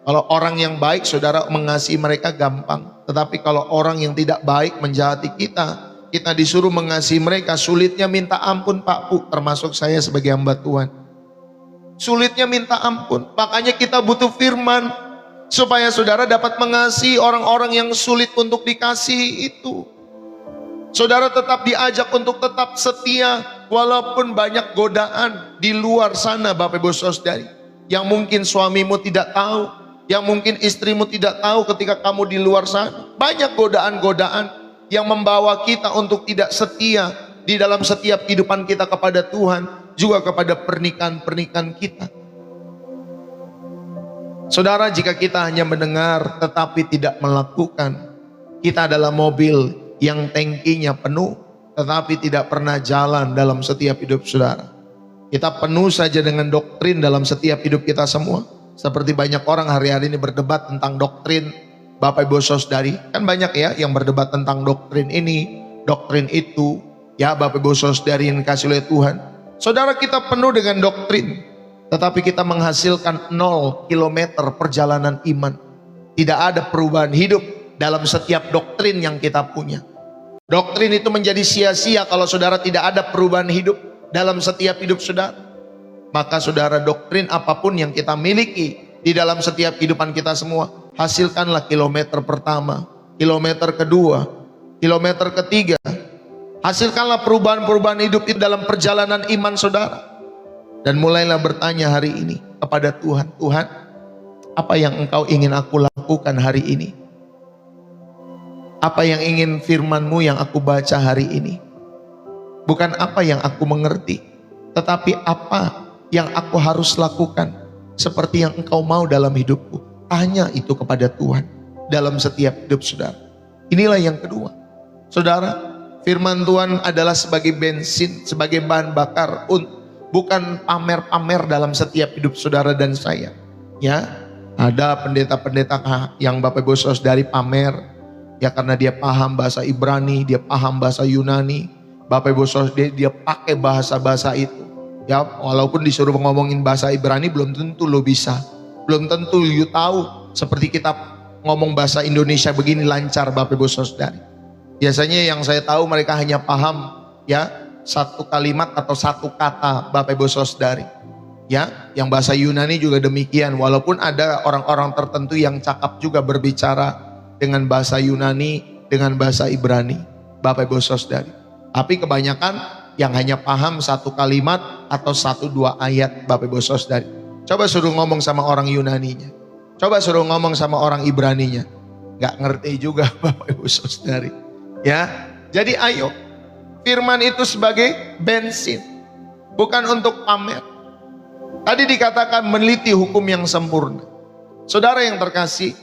Kalau orang yang baik, saudara mengasihi mereka gampang. Tetapi kalau orang yang tidak baik menjahati kita, kita disuruh mengasihi mereka. Sulitnya minta ampun Pak Bu, termasuk saya sebagai hamba Tuhan. Sulitnya minta ampun. Makanya kita butuh firman, supaya saudara dapat mengasihi orang-orang yang sulit untuk dikasihi itu. Saudara tetap diajak untuk tetap setia, walaupun banyak godaan di luar sana Bapak Ibu Saudari. Yang mungkin suamimu tidak tahu, yang mungkin istrimu tidak tahu ketika kamu di luar sana. Banyak godaan-godaan yang membawa kita untuk tidak setia di dalam setiap kehidupan kita kepada Tuhan, juga kepada pernikahan-pernikahan kita. Saudara, jika kita hanya mendengar tetapi tidak melakukan, kita adalah mobil yang tangkinya penuh tetapi tidak pernah jalan dalam setiap hidup saudara. Kita penuh saja dengan doktrin dalam setiap hidup kita semua. Seperti banyak orang hari-hari ini berdebat tentang doktrin Bapak Ibu Saudari. Kan banyak ya yang berdebat tentang doktrin ini, doktrin itu. Ya Bapak Ibu Saudari yang dikasih oleh Tuhan. Saudara, kita penuh dengan doktrin, tetapi kita menghasilkan 0 kilometer perjalanan iman. Tidak ada perubahan hidup dalam setiap doktrin yang kita punya. Doktrin itu menjadi sia-sia kalau saudara tidak ada perubahan hidup dalam setiap hidup saudara. Maka saudara, doktrin apapun yang kita miliki di dalam setiap kehidupan kita semua, hasilkanlah kilometer pertama, kilometer kedua, kilometer ketiga. Hasilkanlah perubahan-perubahan hidup di dalam perjalanan iman saudara. Dan mulailah bertanya hari ini kepada Tuhan, Tuhan, apa yang Engkau ingin aku lakukan hari ini? Apa yang ingin firman-Mu yang aku baca hari ini? Bukan apa yang aku mengerti, tetapi apa yang aku harus lakukan seperti yang Engkau mau dalam hidupku. Tanya itu kepada Tuhan dalam setiap hidup saudara. Inilah yang kedua. Saudara, firman Tuhan adalah sebagai bensin, sebagai bahan bakar, bukan pamer-pamer dalam setiap hidup saudara dan saya. Ya, ada pendeta-pendeta yang Bapak Ibu Saudari pamer. Ya karena dia paham bahasa Ibrani, dia paham bahasa Yunani. Bapak Ibu Saudara, dia pakai bahasa-bahasa itu. Ya walaupun disuruh ngomongin bahasa Ibrani, belum tentu lo bisa. Belum tentu you tahu. Seperti kita ngomong bahasa Indonesia begini lancar Bapak Ibu Saudari. Biasanya yang saya tahu mereka hanya paham ya satu kalimat atau satu kata Bapak Ibu Saudari. Ya, yang bahasa Yunani juga demikian. Walaupun ada orang-orang tertentu yang cakap juga berbicara dengan bahasa Yunani, dengan bahasa Ibrani, Bapak Ibu Saudari. Tapi kebanyakan yang hanya paham satu kalimat atau 1-2 ayat Bapak Ibu Saudari. Coba suruh ngomong sama orang Yunaninya. Coba suruh ngomong sama orang Ibraninya. Gak ngerti juga Bapak Ibu Saudari. Ya, jadi ayo. Firman itu sebagai bensin, bukan untuk pamer. Tadi dikatakan meneliti hukum yang sempurna. Saudara yang terkasih,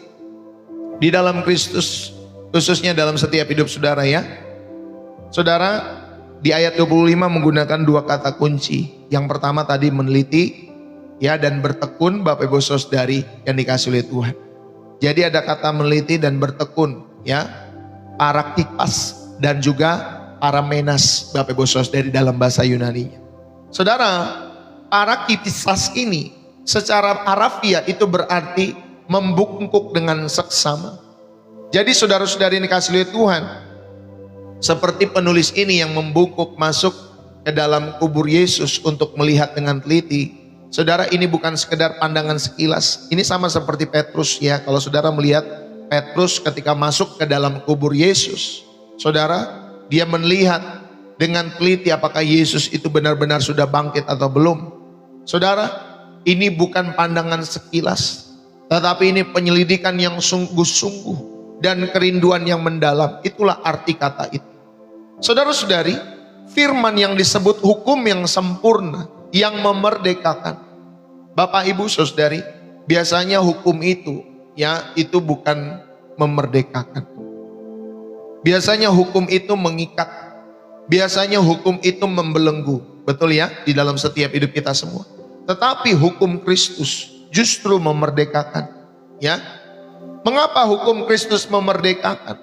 di dalam Kristus, khususnya dalam setiap hidup saudara ya. Saudara, di ayat 25 menggunakan 2 kata kunci. Yang pertama tadi meneliti ya, dan bertekun Bapak Ibu Saudari yang dikasih oleh Tuhan. Jadi ada kata meneliti dan bertekun ya, paraktipas dan juga paramenas Bapak Ibu Saudari dalam bahasa Yunani. Saudara, paraktipas ini secara harafiah itu berarti membungkuk dengan seksama. Jadi saudara-saudari yang dikasih oleh Tuhan, seperti penulis ini yang membungkuk masuk ke dalam kubur Yesus untuk melihat dengan teliti. Saudara, ini bukan sekedar pandangan sekilas. Ini sama seperti Petrus ya. Kalau saudara melihat Petrus ketika masuk ke dalam kubur Yesus, saudara, dia melihat dengan teliti apakah Yesus itu benar-benar sudah bangkit atau belum. Saudara, ini bukan pandangan sekilas, tetapi ini penyelidikan yang sungguh-sungguh dan kerinduan yang mendalam. Itulah arti kata itu. Saudara-saudari, firman yang disebut hukum yang sempurna, yang memerdekakan. Bapak Ibu Saudari, biasanya hukum itu ya itu bukan memerdekakan. Biasanya hukum itu mengikat. Biasanya hukum itu membelenggu. Betul ya, di dalam setiap hidup kita semua. Tetapi hukum Kristus justru memerdekakan. Ya. Mengapa hukum Kristus memerdekakan?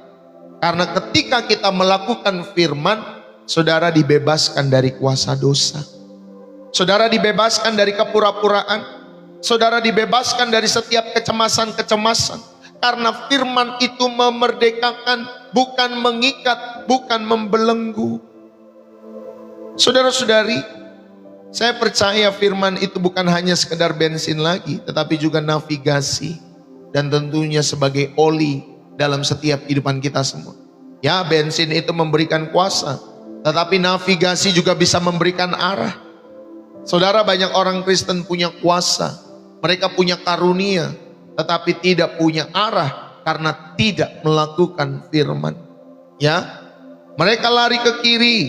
Karena ketika kita melakukan firman, saudara dibebaskan dari kuasa dosa. Saudara dibebaskan dari kepura-puraan. Saudara dibebaskan dari setiap kecemasan-kecemasan. Karena firman itu memerdekakan, bukan mengikat, bukan membelenggu. Saudara-saudari, saya percaya firman itu bukan hanya sekedar bensin lagi, tetapi juga navigasi. Dan tentunya sebagai oli dalam setiap kehidupan kita semua. Ya, bensin itu memberikan kuasa, tetapi navigasi juga bisa memberikan arah. Saudara, banyak orang Kristen punya kuasa, mereka punya karunia, tetapi tidak punya arah karena tidak melakukan firman. Ya, mereka lari ke kiri,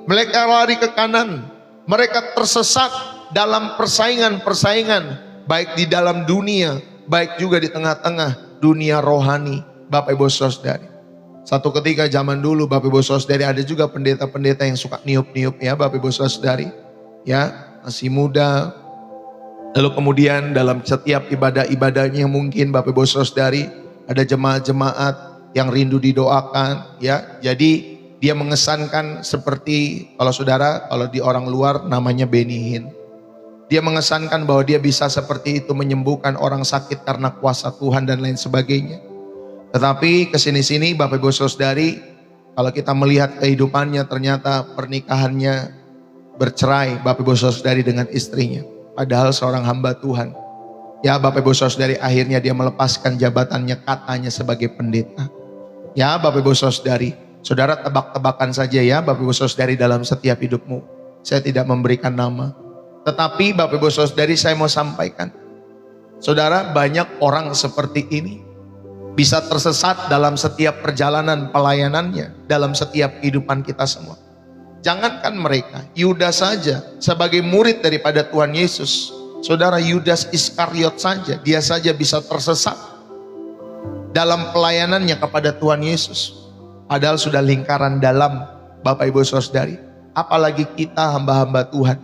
mereka lari ke kanan, mereka tersesat dalam persaingan-persaingan, baik di dalam dunia, baik juga di tengah-tengah dunia rohani. Bapak Ibu Saudari, satu ketika zaman dulu Bapak Ibu Saudari ada juga pendeta-pendeta yang suka niup-niup ya Bapak Ibu Saudari, ya masih muda. Lalu kemudian dalam setiap ibadah-ibadahnya mungkin Bapak Ibu Saudari ada jemaat-jemaat yang rindu didoakan ya. Jadi dia mengesankan seperti kalau di orang luar namanya Benihin. Dia mengesankan bahwa dia bisa seperti itu menyembuhkan orang sakit karena kuasa Tuhan dan lain sebagainya. Tetapi kesini-sini Bapak Ibu Saudari, kalau kita melihat kehidupannya ternyata pernikahannya bercerai Bapak Ibu Saudari dengan istrinya. Padahal seorang hamba Tuhan. Ya Bapak Ibu Saudari, akhirnya dia melepaskan jabatannya katanya sebagai pendeta. Ya Bapak Ibu Saudari, saudara tebak-tebakan saja ya Bapak Ibu Saudari dalam setiap hidupmu. Saya tidak memberikan nama. Tetapi Bapak Ibu Saudari, saya mau sampaikan. Saudara, banyak orang seperti ini bisa tersesat dalam setiap perjalanan pelayanannya, dalam setiap kehidupan kita semua. Jangankan mereka, Yudas saja sebagai murid daripada Tuhan Yesus. Saudara, Yudas Iskariot saja, dia saja bisa tersesat dalam pelayanannya kepada Tuhan Yesus. Padahal sudah lingkaran dalam Bapak Ibu Saudari. Apalagi kita hamba-hamba Tuhan.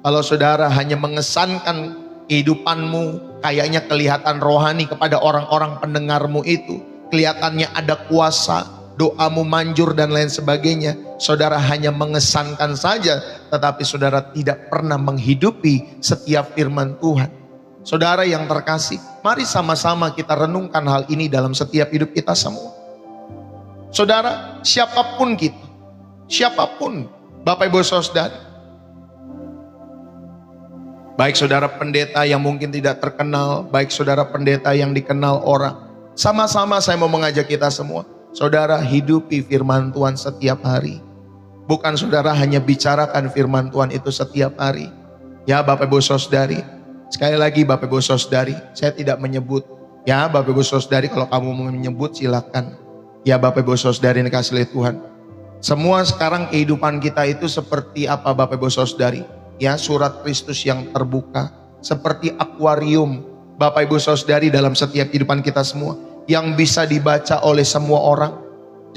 Kalau saudara hanya mengesankan kehidupanmu kayaknya kelihatan rohani kepada orang-orang pendengarmu itu, kelihatannya ada kuasa, doamu manjur dan lain sebagainya, saudara hanya mengesankan saja, tetapi saudara tidak pernah menghidupi setiap firman Tuhan. Saudara yang terkasih, mari sama-sama kita renungkan hal ini dalam setiap hidup kita semua. Saudara, siapapun kita, siapapun Bapak Ibu Saudara, baik saudara pendeta yang mungkin tidak terkenal, baik saudara pendeta yang dikenal orang, sama-sama saya mau mengajak kita semua. Saudara, hidupi firman Tuhan setiap hari. Bukan saudara hanya bicarakan firman Tuhan itu setiap hari. Ya Bapak Ibu Saudari, sekali lagi Bapak Ibu Saudari, saya tidak menyebut. Ya Bapak Ibu Saudari, kalau kamu mau menyebut silakan. Ya Bapak Ibu Saudari yang dikasihi Tuhan. Semua sekarang kehidupan kita itu seperti apa Bapak Ibu Saudari? Ya, surat Kristus yang terbuka. Seperti akuarium Bapak Ibu Saudari dalam setiap kehidupan kita semua. Yang bisa dibaca oleh semua orang.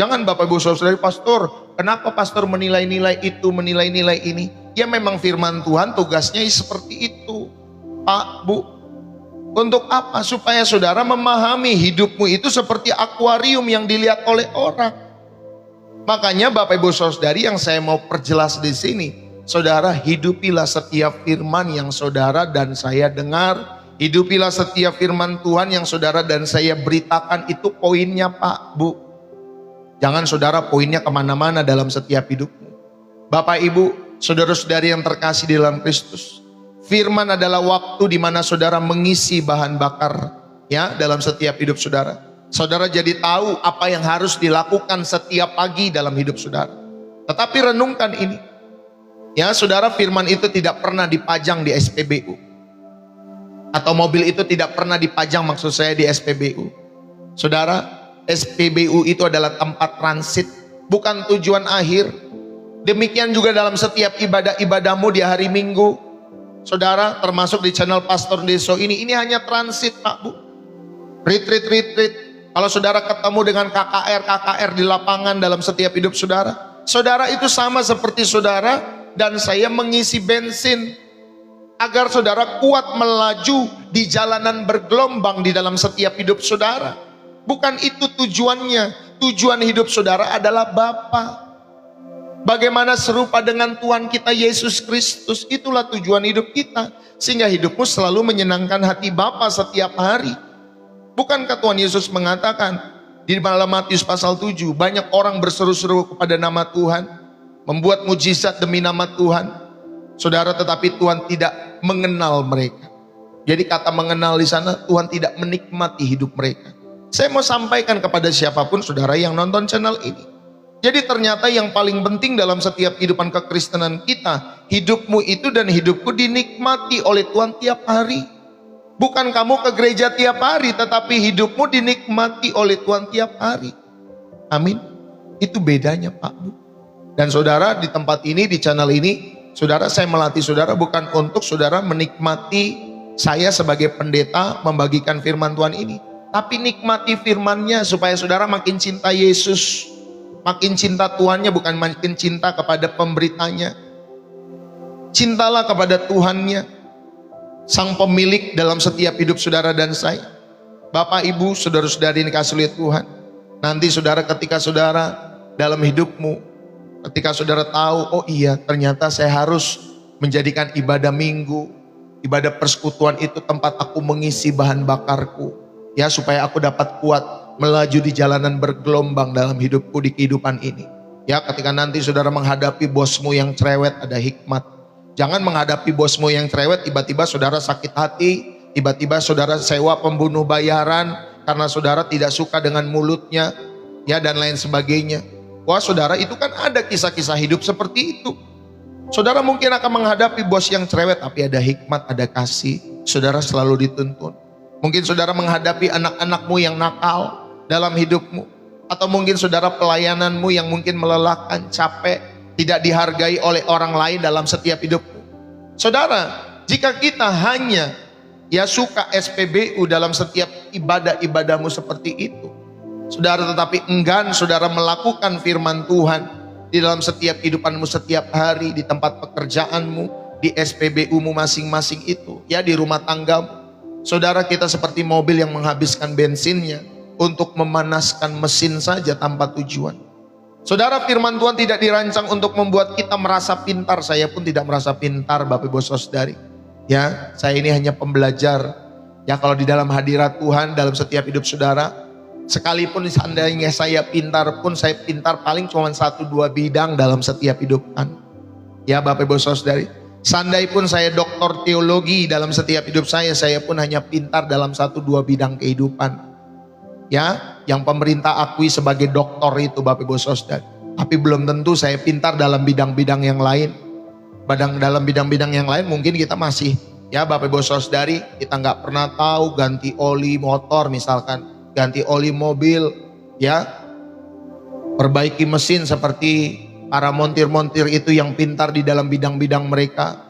Jangan Bapak Ibu Saudari, pastor, kenapa pastor menilai-nilai itu, menilai-nilai ini? Ya memang firman Tuhan tugasnya seperti itu. Pak, Bu. Untuk apa? Supaya saudara memahami hidupmu itu seperti akuarium yang dilihat oleh orang. Makanya Bapak Ibu Saudari yang saya mau perjelas di sini, saudara, hidupilah setiap firman yang saudara dan saya dengar. Hidupilah setiap firman Tuhan yang saudara dan saya beritakan. Itu poinnya Pak, Bu. Jangan saudara poinnya kemana-mana dalam setiap hidupmu. Bapak Ibu, saudara-saudari yang terkasih di dalam Kristus, firman adalah waktu di mana saudara mengisi bahan bakar ya dalam setiap hidup saudara. Saudara jadi tahu apa yang harus dilakukan setiap pagi dalam hidup saudara. Tetapi renungkan ini. Ya saudara, firman itu tidak pernah dipajang di SPBU. Atau mobil itu tidak pernah dipajang, maksud saya, di SPBU. Saudara, SPBU itu adalah tempat transit, bukan tujuan akhir. Demikian juga dalam setiap ibadah-ibadahmu di hari Minggu. Saudara, termasuk di channel Pastor Deso ini hanya transit Pak Bu. Retreat. Kalau saudara ketemu dengan KKR di lapangan dalam setiap hidup saudara, saudara itu sama seperti saudara dan saya mengisi bensin agar saudara kuat melaju di jalanan bergelombang di dalam setiap hidup saudara. Bukan itu tujuannya. Tujuan hidup saudara adalah Bapa. Bagaimana serupa dengan Tuhan kita Yesus Kristus, itulah tujuan hidup kita. Sehingga hidupmu selalu menyenangkan hati Bapa setiap hari. Bukankah Tuhan Yesus mengatakan di dalam Matius pasal 7, banyak orang berseru-seru kepada nama Tuhan, membuat mujizat demi nama Tuhan. Saudara, tetapi Tuhan tidak mengenal mereka. Jadi kata mengenal di sana, Tuhan tidak menikmati hidup mereka. Saya mau sampaikan kepada siapapun saudara yang nonton channel ini. Jadi ternyata yang paling penting dalam setiap kehidupan kekristenan kita, hidupmu itu dan hidupku dinikmati oleh Tuhan tiap hari. Bukan kamu ke gereja tiap hari, tetapi hidupmu dinikmati oleh Tuhan tiap hari. Amin. Itu bedanya Pak Bu. Dan saudara, di tempat ini, di channel ini, saudara, saya melatih saudara bukan untuk saudara menikmati saya sebagai pendeta membagikan firman Tuhan ini, tapi nikmati firman-Nya supaya saudara makin cinta Yesus, makin cinta Tuhannya, bukan makin cinta kepada pemberitanya. Cintalah kepada Tuhannya, Sang Pemilik dalam setiap hidup saudara dan saya. Bapak, Ibu, saudara-saudari yang dikasihi oleh Tuhan, nanti saudara, ketika saudara dalam hidupmu, ketika saudara tahu, oh iya ternyata saya harus menjadikan ibadah minggu, ibadah persekutuan itu tempat aku mengisi bahan bakarku, ya, supaya aku dapat kuat melaju di jalanan bergelombang dalam hidupku di kehidupan ini. Ya, ketika nanti saudara menghadapi bosmu yang cerewet, ada hikmat. Jangan menghadapi bosmu yang cerewet, tiba-tiba saudara sakit hati, tiba-tiba saudara sewa pembunuh bayaran karena saudara tidak suka dengan mulutnya, ya, dan lain sebagainya. Wah saudara, itu kan ada kisah-kisah hidup seperti itu. Saudara mungkin akan menghadapi bos yang cerewet, tapi ada hikmat, ada kasih. Saudara selalu dituntun. Mungkin saudara menghadapi anak-anakmu yang nakal dalam hidupmu. Atau mungkin saudara pelayananmu yang mungkin melelahkan, capek, tidak dihargai oleh orang lain dalam setiap hidupmu. Saudara, jika kita hanya suka SPBU dalam setiap ibadah-ibadahmu seperti itu, saudara, tetapi enggan saudara melakukan firman Tuhan di dalam setiap kehidupanmu setiap hari, di tempat pekerjaanmu, di SPBU-mu masing-masing itu, ya, di rumah tanggamu. Saudara, kita seperti mobil yang menghabiskan bensinnya untuk memanaskan mesin saja tanpa tujuan. Saudara, firman Tuhan tidak dirancang untuk membuat kita merasa pintar. Saya pun tidak merasa pintar, Bapak Ibu Saudari. Ya, saya ini hanya pembelajar. Ya, kalau di dalam hadirat Tuhan dalam setiap hidup saudara, sekalipun seandainya saya pintar pun, saya pintar paling cuma 1-2 bidang dalam setiap hidupan. Ya, Bapak Ibu Saudari. Seandainya pun saya doktor teologi dalam setiap hidup saya pun hanya pintar dalam 1-2 bidang kehidupan. Ya, yang pemerintah akui sebagai doktor itu, Bapak Ibu Saudara. Tapi belum tentu saya pintar dalam bidang-bidang yang lain. Dalam bidang-bidang yang lain mungkin kita masih, ya Bapak Ibu Saudari, kita nggak pernah tahu ganti oli motor misalkan, ganti oli mobil, ya, perbaiki mesin seperti para montir-montir itu yang pintar di dalam bidang-bidang mereka.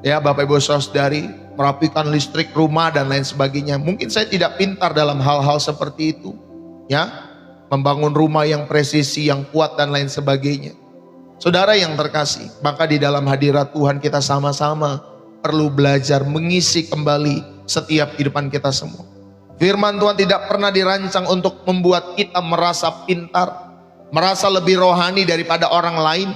Ya Bapak Ibu Saudari, merapikan listrik rumah dan lain sebagainya. Mungkin saya tidak pintar dalam hal-hal seperti itu, ya, membangun rumah yang presisi, yang kuat dan lain sebagainya. Saudara yang terkasih, maka di dalam hadirat Tuhan kita sama-sama perlu belajar mengisi kembali setiap kehidupan kita semua. Firman Tuhan tidak pernah dirancang untuk membuat kita merasa pintar, merasa lebih rohani daripada orang lain.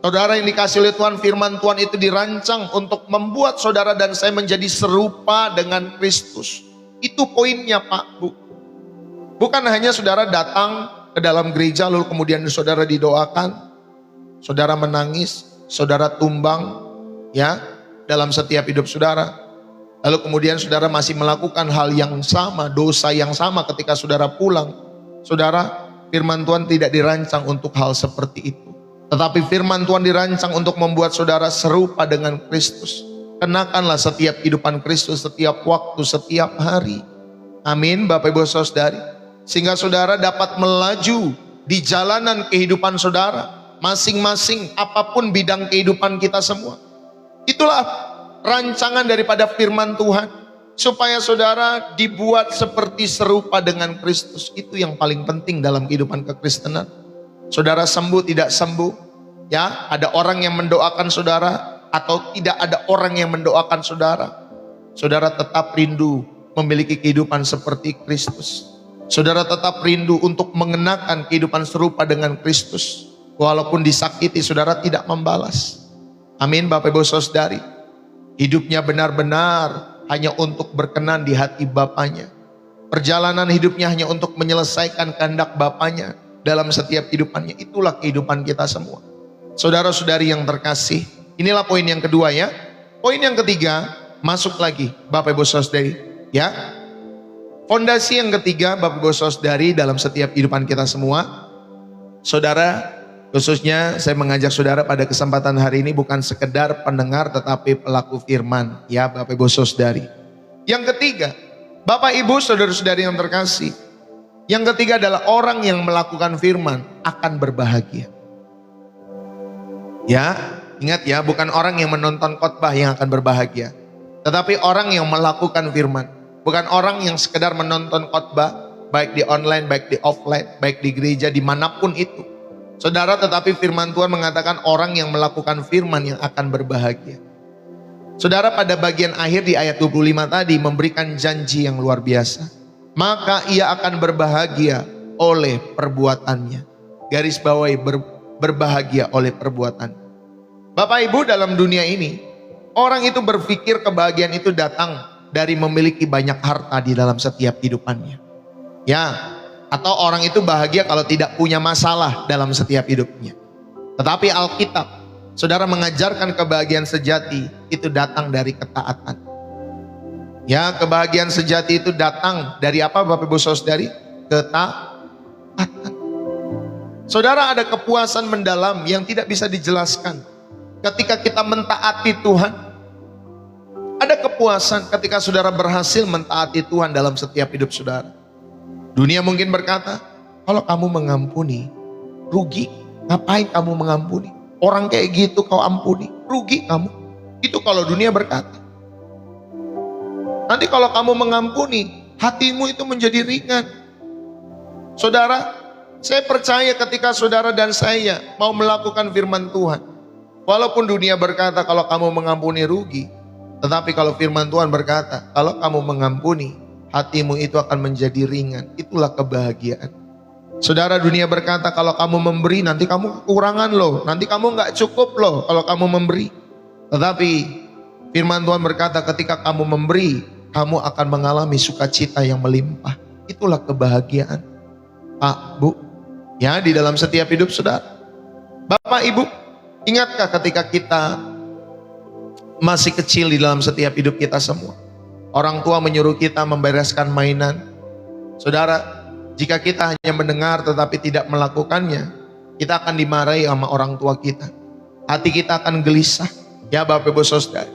Saudara yang dikasih oleh Tuhan, firman Tuhan itu dirancang untuk membuat saudara dan saya menjadi serupa dengan Kristus. Itu poinnya Pak Bu. Bukan hanya saudara datang ke dalam gereja lalu kemudian saudara didoakan, saudara menangis, saudara tumbang, ya, dalam setiap hidup saudara. Lalu kemudian saudara masih melakukan hal yang sama, dosa yang sama ketika saudara pulang. Saudara, firman Tuhan tidak dirancang untuk hal seperti itu. Tetapi firman Tuhan dirancang untuk membuat saudara serupa dengan Kristus. Kenakanlah setiap kehidupan Kristus setiap waktu, setiap hari. Amin, Bapak Ibu Saudari. Sehingga saudara dapat melaju di jalanan kehidupan saudara masing-masing, apapun bidang kehidupan kita semua. Itulah rancangan daripada firman Tuhan, supaya saudara dibuat seperti serupa dengan Kristus. Itu yang paling penting dalam kehidupan kekristenan. Saudara sembuh tidak sembuh, ya, ada orang yang mendoakan saudara atau tidak ada orang yang mendoakan saudara, saudara tetap rindu memiliki kehidupan seperti Kristus. Saudara tetap rindu untuk mengenakan kehidupan serupa dengan Kristus. Walaupun disakiti, saudara tidak membalas. Amin, Bapak Ibu Saudari. Hidupnya benar-benar hanya untuk berkenan di hati Bapaknya. Perjalanan hidupnya hanya untuk menyelesaikan kehendak Bapaknya dalam setiap kehidupannya. Itulah kehidupan kita semua. Saudara-saudari yang terkasih, inilah poin yang kedua ya. Poin yang ketiga, masuk lagi Bapak Ibu Saudari, ya. Fondasi yang ketiga Bapak Ibu Saudari dalam setiap kehidupan kita semua. Saudara, khususnya saya mengajak saudara pada kesempatan hari ini bukan sekedar pendengar tetapi pelaku firman, ya Bapak Ibu Saudari. Yang ketiga, Bapak Ibu Saudara-saudari yang terkasih, yang ketiga adalah orang yang melakukan firman akan berbahagia. Ya, ingat ya, bukan orang yang menonton khotbah yang akan berbahagia, tetapi orang yang melakukan firman. Bukan orang yang sekedar menonton khotbah, baik di online, baik di offline, baik di gereja, dimanapun itu. Saudara, tetapi firman Tuhan mengatakan orang yang melakukan firman yang akan berbahagia. Saudara, pada bagian akhir di ayat 25 tadi memberikan janji yang luar biasa. Maka ia akan berbahagia oleh perbuatannya. Garis bawahi, berbahagia oleh perbuatan. Bapak Ibu, dalam dunia ini, orang itu berpikir kebahagiaan itu datang dari memiliki banyak harta di dalam setiap kehidupannya. Ya, atau orang itu bahagia kalau tidak punya masalah dalam setiap hidupnya. Tetapi Alkitab, saudara, mengajarkan kebahagiaan sejati itu datang dari ketaatan. Ya, kebahagiaan sejati itu datang dari apa Bapak Ibu Saudari? Ketaatan. Saudara, ada kepuasan mendalam yang tidak bisa dijelaskan ketika kita mentaati Tuhan. Ada kepuasan ketika saudara berhasil mentaati Tuhan dalam setiap hidup saudara. Dunia mungkin berkata, kalau kamu mengampuni, rugi. Ngapain kamu mengampuni? Orang kayak gitu kau ampuni, rugi kamu. Itu kalau dunia berkata. Nanti kalau kamu mengampuni, hatimu itu menjadi ringan. Saudara, saya percaya ketika saudara dan saya mau melakukan firman Tuhan, walaupun dunia berkata kalau kamu mengampuni rugi, tetapi kalau firman Tuhan berkata, kalau kamu mengampuni, hatimu itu akan menjadi ringan. Itulah kebahagiaan. Saudara, dunia berkata kalau kamu memberi, nanti kamu kekurangan loh. Nanti kamu gak cukup loh kalau kamu memberi. Tetapi firman Tuhan berkata ketika kamu memberi, kamu akan mengalami sukacita yang melimpah. Itulah kebahagiaan. Pak, Bu, ya, di dalam setiap hidup saudara. Bapak, Ibu, ingatkah ketika kita masih kecil di dalam setiap hidup kita semua, orang tua menyuruh kita membereskan mainan. Saudara, jika kita hanya mendengar tetapi tidak melakukannya, kita akan dimarahi sama orang tua kita. Hati kita akan gelisah, ya Bapak Ibu Saudara.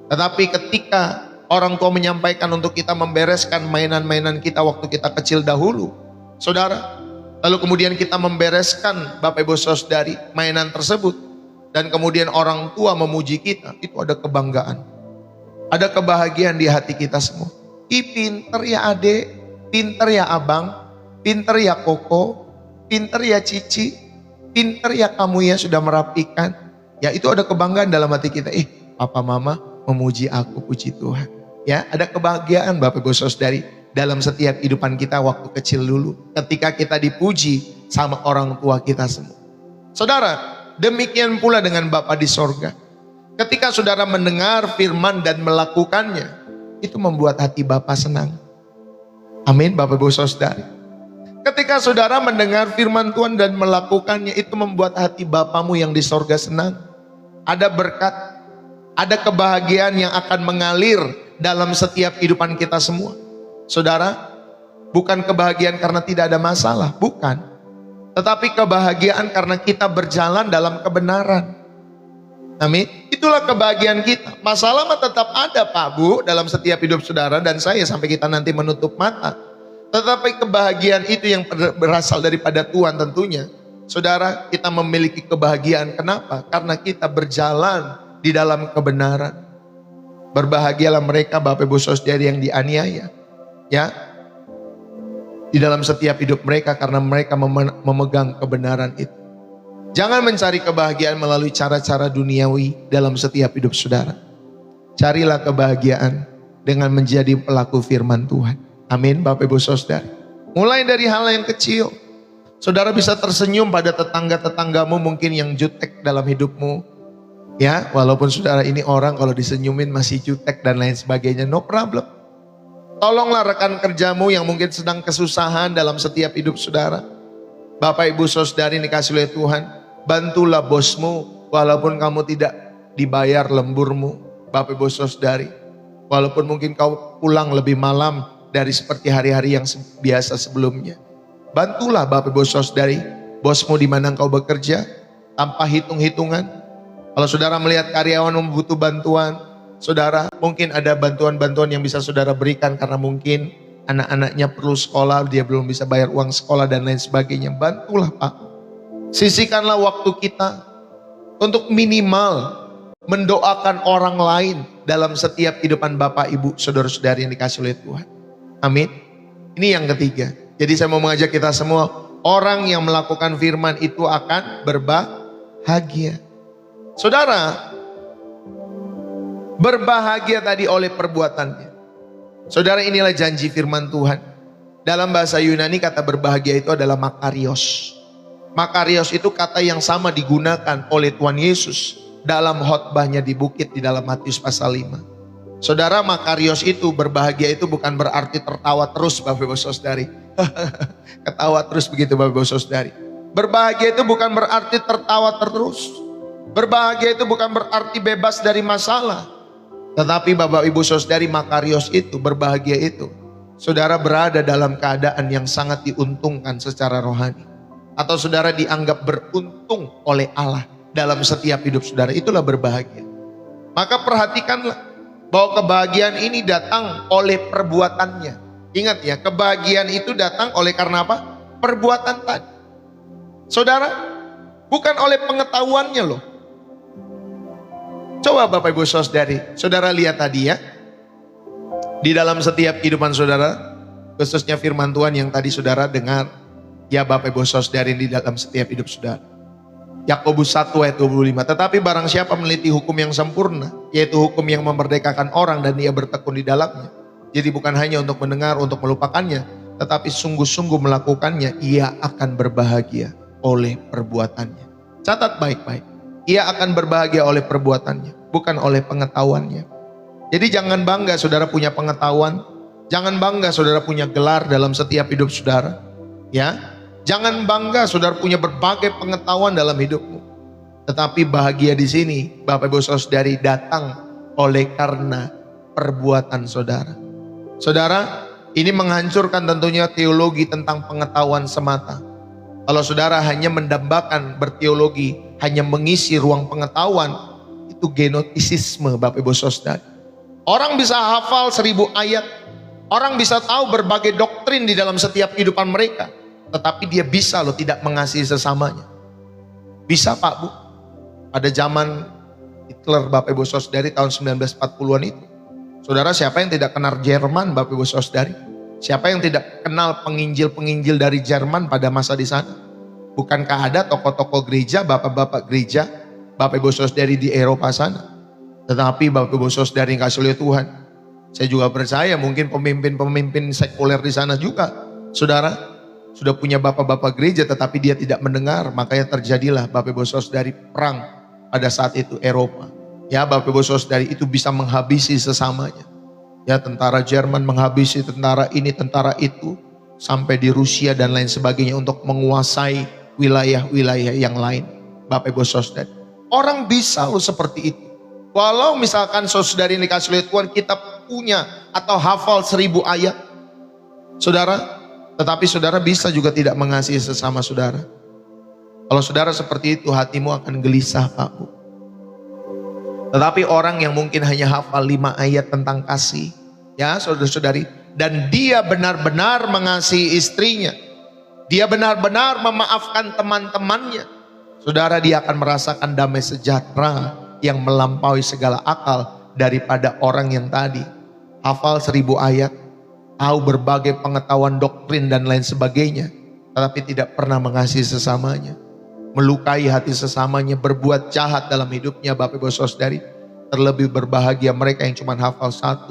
Tetapi ketika orang tua menyampaikan untuk kita membereskan mainan-mainan kita waktu kita kecil dahulu, saudara, lalu kemudian kita membereskan Bapak Ibu Saudari mainan tersebut, dan kemudian orang tua memuji kita, itu ada kebanggaan. Ada kebahagiaan di hati kita semua. Ih, pinter ya adek, pinter ya abang, pinter ya koko, pinter ya cici, pinter ya kamu ya sudah merapikan. Ya, itu ada kebanggaan dalam hati kita. Papa mama memuji aku, puji Tuhan. Ya, ada kebahagiaan Bapak Ibu Saudari dalam setiap kehidupan kita waktu kecil dulu. Ketika kita dipuji sama orang tua kita semua. Saudara, demikian pula dengan Bapa di sorga. Ketika saudara mendengar firman dan melakukannya, itu membuat hati Bapa senang. Amin Bapak Ibu Saudari. Ketika saudara mendengar firman Tuhan dan melakukannya, itu membuat hati Bapamu yang di sorga senang. Ada berkat, ada kebahagiaan yang akan mengalir dalam setiap kehidupan kita semua. Saudara, bukan kebahagiaan karena tidak ada masalah, bukan. Tetapi kebahagiaan karena kita berjalan dalam kebenaran. Amin. Itulah kebahagiaan kita. Masalah mah tetap ada Pak Bu dalam setiap hidup saudara dan saya sampai kita nanti menutup mata. Tetapi kebahagiaan itu yang berasal daripada Tuhan tentunya. Saudara, kita memiliki kebahagiaan. Kenapa? Karena kita berjalan di dalam kebenaran. Berbahagialah mereka Bapak Ibu Saudara yang dianiaya. Ya, di dalam setiap hidup mereka karena mereka memegang kebenaran itu. Jangan mencari kebahagiaan melalui cara-cara duniawi dalam setiap hidup saudara. Carilah kebahagiaan dengan menjadi pelaku firman Tuhan. Amin Bapak Ibu Saudara. Mulai dari hal yang kecil. Saudara bisa tersenyum pada tetangga-tetanggamu mungkin yang jutek dalam hidupmu. Ya, walaupun saudara ini orang kalau disenyumin masih jutek dan lain sebagainya, no problem. Tolonglah rekan kerjamu yang mungkin sedang kesusahan dalam setiap hidup saudara. Bapak Ibu Saudari dikasih oleh Tuhan, bantulah bosmu walaupun kamu tidak dibayar lemburmu. Bapak Ibu Saudari, walaupun mungkin kau pulang lebih malam dari seperti hari-hari yang biasa sebelumnya. Bantulah Bapak Ibu Saudari, bosmu di mana engkau bekerja tanpa hitung-hitungan. Kalau saudara melihat karyawan membutuh bantuan, saudara mungkin ada bantuan-bantuan yang bisa saudara berikan karena mungkin anak-anaknya perlu sekolah, dia belum bisa bayar uang sekolah dan lain sebagainya. Bantulah Pak. Sisihkanlah waktu kita untuk minimal mendoakan orang lain dalam setiap kehidupan Bapak, Ibu, saudara-saudari yang dikasih oleh Tuhan. Amin. Ini yang ketiga. Jadi saya mau mengajak kita semua, orang yang melakukan firman itu akan berbahagia. Saudara, berbahagia tadi oleh perbuatannya. Saudara, inilah janji firman Tuhan. Dalam bahasa Yunani kata berbahagia itu adalah makarios. Makarios itu kata yang sama digunakan oleh Tuhan Yesus dalam khotbahnya di bukit di dalam Matius pasal 5. Saudara, makarios itu berbahagia itu bukan berarti tertawa terus Bapak Ibu Saudari. Ketawa terus begitu Bapak Ibu Saudari. Berbahagia itu bukan berarti tertawa terus. Berbahagia itu bukan berarti bebas dari masalah. Tetapi Bapak Ibu Saudari, makarios itu, berbahagia itu, saudara berada dalam keadaan yang sangat diuntungkan secara rohani. Atau saudara dianggap beruntung oleh Allah dalam setiap hidup saudara. Itulah berbahagia. Maka perhatikanlah bahwa kebahagiaan ini datang oleh perbuatannya. Ingat ya, kebahagiaan itu datang oleh karena apa? Perbuatan tadi. Saudara, bukan oleh pengetahuannya loh. Coba Bapak Ibu Saudari, saudara lihat tadi ya. Di dalam setiap kehidupan saudara, khususnya firman Tuhan yang tadi saudara dengar. Ya Bapak Ibu Saudari, di dalam setiap hidup saudara. Yakobus 1 ayat 25. Tetapi barang siapa meneliti hukum yang sempurna, yaitu hukum yang memerdekakan orang dan ia bertekun di dalamnya. Jadi bukan hanya untuk mendengar, untuk melupakannya, tetapi sungguh-sungguh melakukannya, ia akan berbahagia oleh perbuatannya. Catat baik-baik. Ia akan berbahagia oleh perbuatannya, bukan oleh pengetahuannya. Jadi jangan bangga saudara punya pengetahuan. Jangan bangga saudara punya gelar dalam setiap hidup saudara. Ya, jangan bangga saudara punya berbagai pengetahuan dalam hidupmu. Tetapi bahagia di sini, Bapak Ibu Saudari, datang oleh karena perbuatan saudara. Saudara, ini menghancurkan tentunya teologi tentang pengetahuan semata. Kalau saudara hanya mendambakan berteologi, hanya mengisi ruang pengetahuan, itu genotisisme Bapak Ibu Saudara. Orang bisa hafal 1000 ayat, orang bisa tahu berbagai doktrin di dalam setiap kehidupan mereka, tetapi dia bisa loh tidak mengasihi sesamanya. Bisa Pak Bu. Pada zaman Hitler Bapak Ibu Saudari tahun 1940-an itu. Saudara, siapa yang tidak kenal Jerman Bapak Ibu Saudari? Siapa yang tidak kenal penginjil-penginjil dari Jerman pada masa di sana? Bukankah ada tokoh-tokoh gereja, bapak-bapak gereja, Bapak Ibu Saudari di Eropa sana? Tetapi Bapak Ibu Saudari yang kasih oleh Tuhan, saya juga percaya mungkin pemimpin-pemimpin sekuler di sana juga, saudara, sudah punya bapak-bapak gereja tetapi dia tidak mendengar, makanya terjadilah Bapak Ibu Saudari perang pada saat itu Eropa. Ya Bapak Ibu Saudari, itu bisa menghabisi sesamanya. Ya, tentara Jerman menghabisi tentara ini, tentara itu, sampai di Rusia dan lain sebagainya untuk menguasai wilayah-wilayah yang lain. Bapak Ibu Saudari, orang bisa loh seperti itu. Walau misalkan saudari ini dikasih oleh Tuhan, kita punya atau hafal 1000 ayat, saudara, tetapi saudara bisa juga tidak mengasihi sesama saudara. Kalau saudara seperti itu, hatimu akan gelisah Pak Bu. Tetapi orang yang mungkin hanya hafal 5 ayat tentang kasih, ya saudara-saudari, dan dia benar-benar mengasihi istrinya, dia benar-benar memaafkan teman-temannya, saudara, dia akan merasakan damai sejahtera yang melampaui segala akal daripada orang yang tadi hafal 1000 ayat, tahu berbagai pengetahuan doktrin dan lain sebagainya, tetapi tidak pernah mengasihi sesamanya, melukai hati sesamanya, berbuat jahat dalam hidupnya. Bapak Ibu Saudari, terlebih berbahagia mereka yang cuma hafal 1-5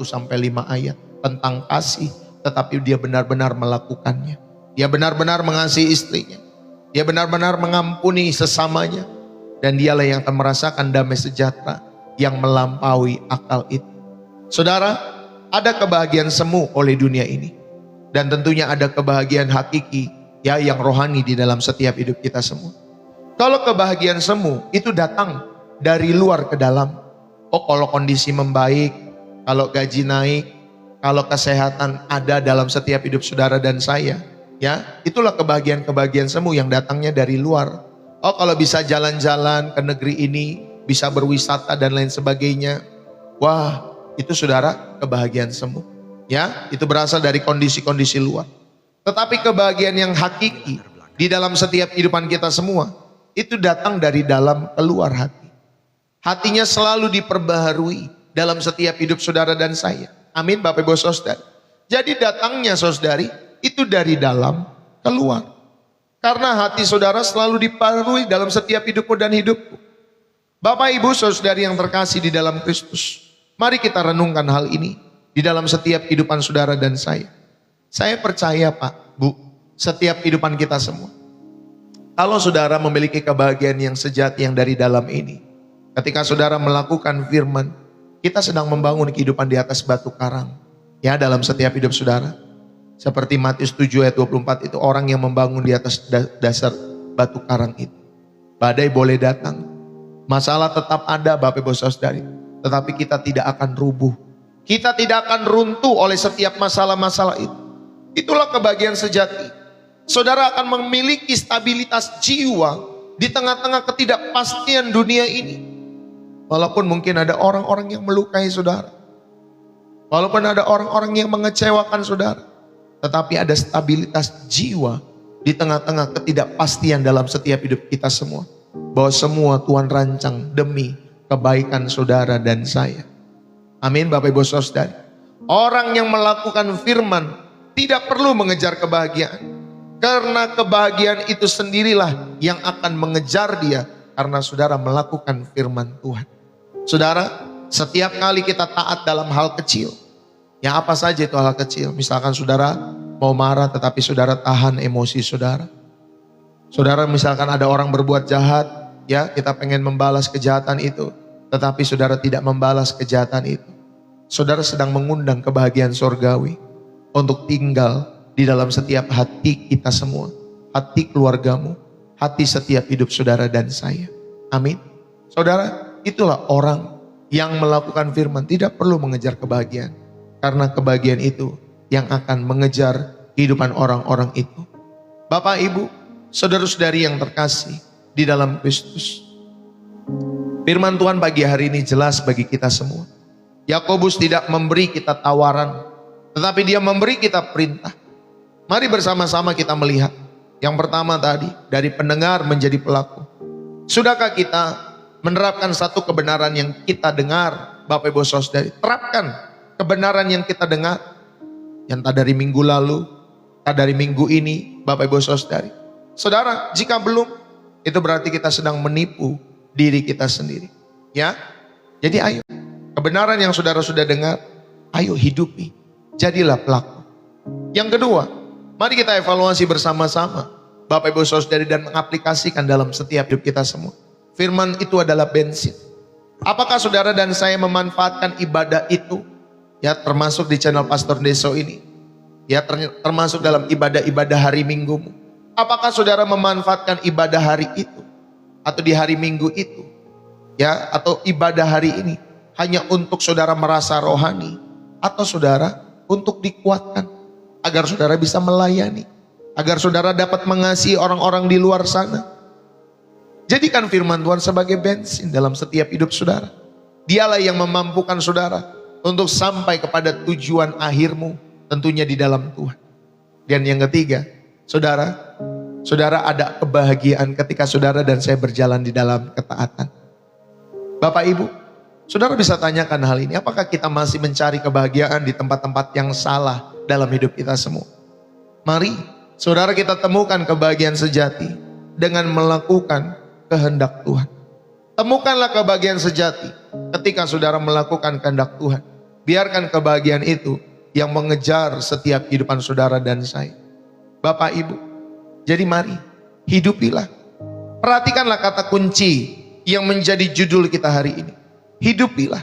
ayat tentang kasih, tetapi dia benar-benar melakukannya. Dia benar-benar mengasihi istrinya, dia benar-benar mengampuni sesamanya, dan dialah yang akan merasakan damai sejahtera yang melampaui akal itu. Saudara, ada kebahagiaan semu oleh dunia ini, dan tentunya ada kebahagiaan hakiki, ya, yang rohani di dalam setiap hidup kita semua. Kalau kebahagiaan semu itu datang dari luar ke dalam. Oh, kalau kondisi membaik, kalau gaji naik, kalau kesehatan ada dalam setiap hidup saudara dan saya, ya, itulah kebahagiaan-kebahagiaan semu yang datangnya dari luar. Oh, kalau bisa jalan-jalan ke negeri ini, bisa berwisata dan lain sebagainya, wah, itu saudara kebahagiaan semu. Ya, itu berasal dari kondisi-kondisi luar. Tetapi kebahagiaan yang hakiki di dalam setiap kehidupan kita semua, itu datang dari dalam keluar hati. Hatinya selalu diperbaharui dalam setiap hidup saudara dan saya. Amin, Bapak Ibu Saudara. Jadi datangnya saudari itu dari dalam keluar. Karena hati saudara selalu diperbaharui dalam setiap hidupmu dan hidupku. Bapak Ibu Saudari yang terkasih di dalam Kristus, mari kita renungkan hal ini di dalam setiap kehidupan saudara dan saya. Saya percaya Pak, Bu, setiap kehidupan kita semua, kalau saudara memiliki kebahagiaan yang sejati yang dari dalam ini, ketika saudara melakukan firman, kita sedang membangun kehidupan di atas batu karang. Ya, dalam setiap hidup saudara. Seperti Matius 7 ayat 24 itu, orang yang membangun di atas dasar batu karang itu. Badai boleh datang, masalah tetap ada Bapak Ibu Saudari, tetapi kita tidak akan rubuh. Kita tidak akan runtuh oleh setiap masalah-masalah itu. Itulah kebahagiaan sejati. Saudara akan memiliki stabilitas jiwa di tengah-tengah ketidakpastian dunia ini. Walaupun mungkin ada orang-orang yang melukai saudara, walaupun ada orang-orang yang mengecewakan saudara, tetapi ada stabilitas jiwa di tengah-tengah ketidakpastian dalam setiap hidup kita semua. Bahwa semua Tuhan rancang demi kebaikan saudara dan saya. Amin, Bapak Ibu Saudara. Orang yang melakukan firman tidak perlu mengejar kebahagiaan. Karena kebahagiaan itu sendirilah yang akan mengejar dia. Karena saudara melakukan firman Tuhan. Saudara, setiap kali kita taat dalam hal kecil. Yang apa saja itu hal kecil. Misalkan saudara mau marah tetapi saudara tahan emosi saudara. Saudara misalkan ada orang berbuat jahat, ya, kita pengen membalas kejahatan itu, tetapi saudara tidak membalas kejahatan itu. Saudara sedang mengundang kebahagiaan surgawi untuk tinggal di dalam setiap hati kita semua. Hati keluargamu, hati setiap hidup saudara dan saya. Amin. Saudara, itulah orang yang melakukan firman tidak perlu mengejar kebahagiaan. Karena kebahagiaan itu yang akan mengejar kehidupan orang-orang itu. Bapak, Ibu, saudara-saudari yang terkasih di dalam Kristus. Firman Tuhan pagi hari ini jelas bagi kita semua. Yakobus tidak memberi kita tawaran, tetapi dia memberi kita perintah. Mari bersama-sama kita melihat. Yang pertama tadi, dari pendengar menjadi pelaku. Sudahkah kita menerapkan satu kebenaran yang kita dengar, Bapak Ibu Saudari? Terapkan kebenaran yang kita dengar, yang tak dari minggu lalu, tak dari minggu ini, Bapak Ibu Saudari. Saudara, jika belum, itu berarti kita sedang menipu diri kita sendiri. Ya, jadi ayo, kebenaran yang saudara sudah dengar, ayo hidupi, jadilah pelaku. Yang kedua, mari kita evaluasi bersama-sama, Bapak Ibu Saudari, dan mengaplikasikan dalam setiap hidup kita semua. Firman itu adalah bensin. Apakah saudara dan saya memanfaatkan ibadah itu? Ya, termasuk di channel Pastor Deso ini. Ya, termasuk dalam ibadah-ibadah hari minggumu. Apakah saudara memanfaatkan ibadah hari itu? Atau di hari minggu itu? Ya, atau ibadah hari ini hanya untuk saudara merasa rohani? Atau saudara untuk dikuatkan? Agar saudara bisa melayani. Agar saudara dapat mengasihi orang-orang di luar sana. Jadikan firman Tuhan sebagai bensin dalam setiap hidup saudara. Dialah yang memampukan saudara untuk sampai kepada tujuan akhirmu, tentunya di dalam Tuhan. Dan yang ketiga, saudara ada kebahagiaan ketika saudara dan saya berjalan di dalam ketaatan. Bapak Ibu, Saudara bisa tanyakan hal ini, apakah kita masih mencari kebahagiaan di tempat-tempat yang salah dalam hidup kita semua? Mari, saudara, kita temukan kebahagiaan sejati dengan melakukan kehendak Tuhan. Temukanlah kebahagiaan sejati ketika saudara melakukan kehendak Tuhan. Biarkan kebahagiaan itu yang mengejar setiap kehidupan saudara dan saya. Bapak Ibu, jadi mari, hidupilah. Perhatikanlah kata kunci yang menjadi judul kita hari ini. Hidupilah.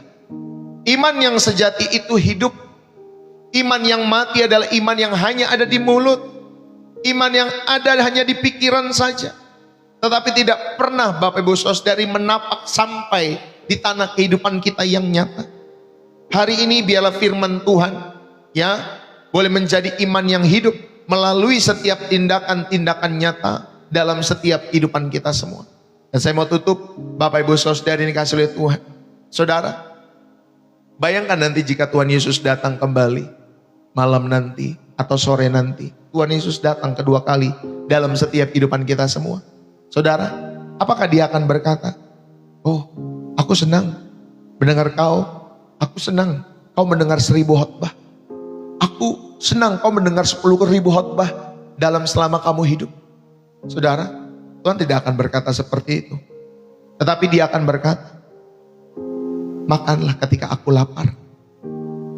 Iman yang sejati itu hidup. Iman yang mati adalah iman yang hanya ada di mulut. Iman yang ada hanya di pikiran saja. Tetapi tidak pernah Bapak Ibu Saudari menapak sampai di tanah kehidupan kita yang nyata. Hari ini biarlah firman Tuhan ya boleh menjadi iman yang hidup melalui setiap tindakan-tindakan nyata dalam setiap kehidupan kita semua. Dan saya mau tutup, Bapak Ibu Saudari ini kasih oleh Tuhan. Saudara, bayangkan nanti jika Tuhan Yesus datang kembali malam nanti atau sore nanti. Tuhan Yesus datang kedua kali dalam setiap kehidupan kita semua. Saudara, apakah dia akan berkata, oh, aku senang mendengar kau, aku senang kau mendengar 1000 khotbah. Aku senang kau mendengar 10.000 khotbah dalam selama kamu hidup. Saudara, Tuhan tidak akan berkata seperti itu. Tetapi dia akan berkata, makanlah ketika aku lapar,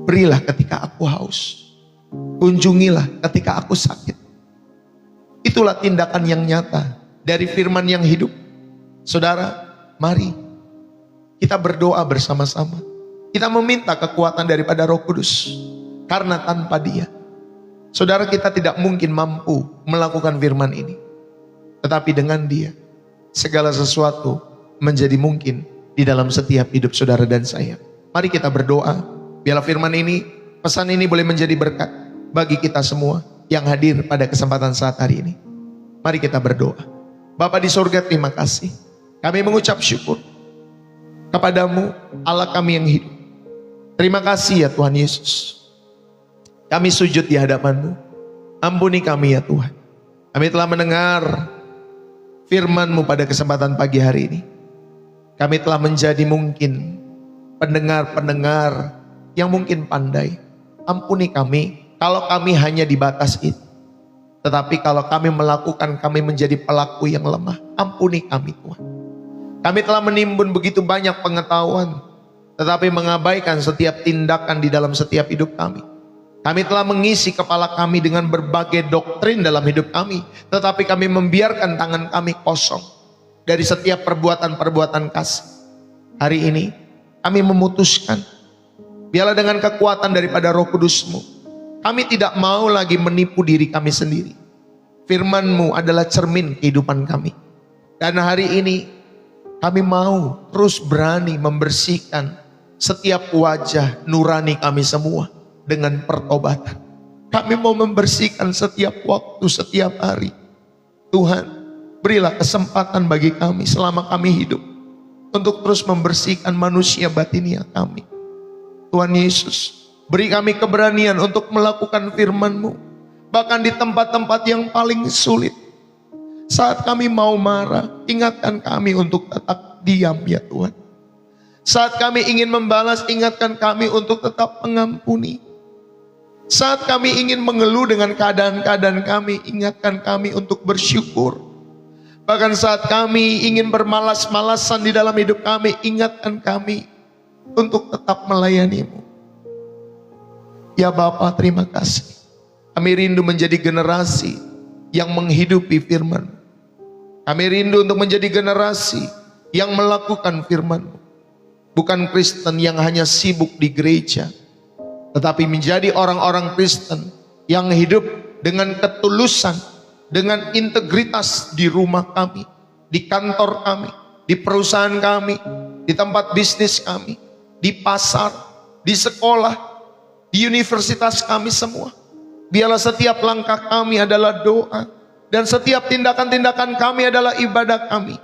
berilah ketika aku haus, kunjungilah ketika aku sakit. Itulah tindakan yang nyata dari firman yang hidup. Saudara, mari kita berdoa bersama-sama. Kita meminta kekuatan daripada Roh Kudus. Karena tanpa dia, saudara, kita tidak mungkin mampu melakukan firman ini. Tetapi dengan dia, segala sesuatu menjadi mungkin di dalam setiap hidup saudara dan saya. Mari kita berdoa, biarlah firman ini, pesan ini boleh menjadi berkat bagi kita semua yang hadir pada kesempatan saat hari ini. Mari kita berdoa. Bapa di surga, terima kasih. Kami mengucap syukur kepadamu, Allah kami yang hidup. Terima kasih ya Tuhan Yesus. Kami sujud di hadapan-Mu. Ampuni kami ya Tuhan. Kami telah mendengar firman-Mu pada kesempatan pagi hari ini. Kami telah menjadi mungkin pendengar-pendengar yang mungkin pandai. Ampuni kami kalau kami hanya di batas itu. Tetapi kalau kami melakukan, kami menjadi pelaku yang lemah. Ampuni kami Tuhan. Kami telah menimbun begitu banyak pengetahuan, tetapi mengabaikan setiap tindakan di dalam setiap hidup kami. Kami telah mengisi kepala kami dengan berbagai doktrin dalam hidup kami, tetapi kami membiarkan tangan kami kosong dari setiap perbuatan-perbuatan kasih. Hari ini kami memutuskan, biarlah dengan kekuatan daripada Roh Kudus-Mu, kami tidak mau lagi menipu diri kami sendiri. Firman-Mu adalah cermin kehidupan kami. Dan hari ini kami mau terus berani membersihkan setiap wajah nurani kami semua dengan pertobatan. Kami mau membersihkan setiap waktu, setiap hari. Tuhan, berilah kesempatan bagi kami selama kami hidup untuk terus membersihkan manusia batinia kami. Tuhan Yesus, beri kami keberanian untuk melakukan firman-Mu, bahkan di tempat-tempat yang paling sulit. Saat kami mau marah, ingatkan kami untuk tetap diam ya Tuhan. Saat kami ingin membalas, ingatkan kami untuk tetap mengampuni. Saat kami ingin mengeluh dengan keadaan-keadaan kami, ingatkan kami untuk bersyukur. Bahkan saat kami ingin bermalas-malasan di dalam hidup kami, ingatkan kami untuk tetap melayani-Mu. Ya Bapa, terima kasih. Kami rindu menjadi generasi yang menghidupi firman. Kami rindu untuk menjadi generasi yang melakukan firman. Bukan Kristen yang hanya sibuk di gereja, tetapi menjadi orang-orang Kristen yang hidup dengan ketulusan, dengan integritas di rumah kami, di kantor kami, di perusahaan kami, di tempat bisnis kami, di pasar, di sekolah, di universitas kami semua. Biarlah setiap langkah kami adalah doa, dan setiap tindakan-tindakan kami adalah ibadah kami,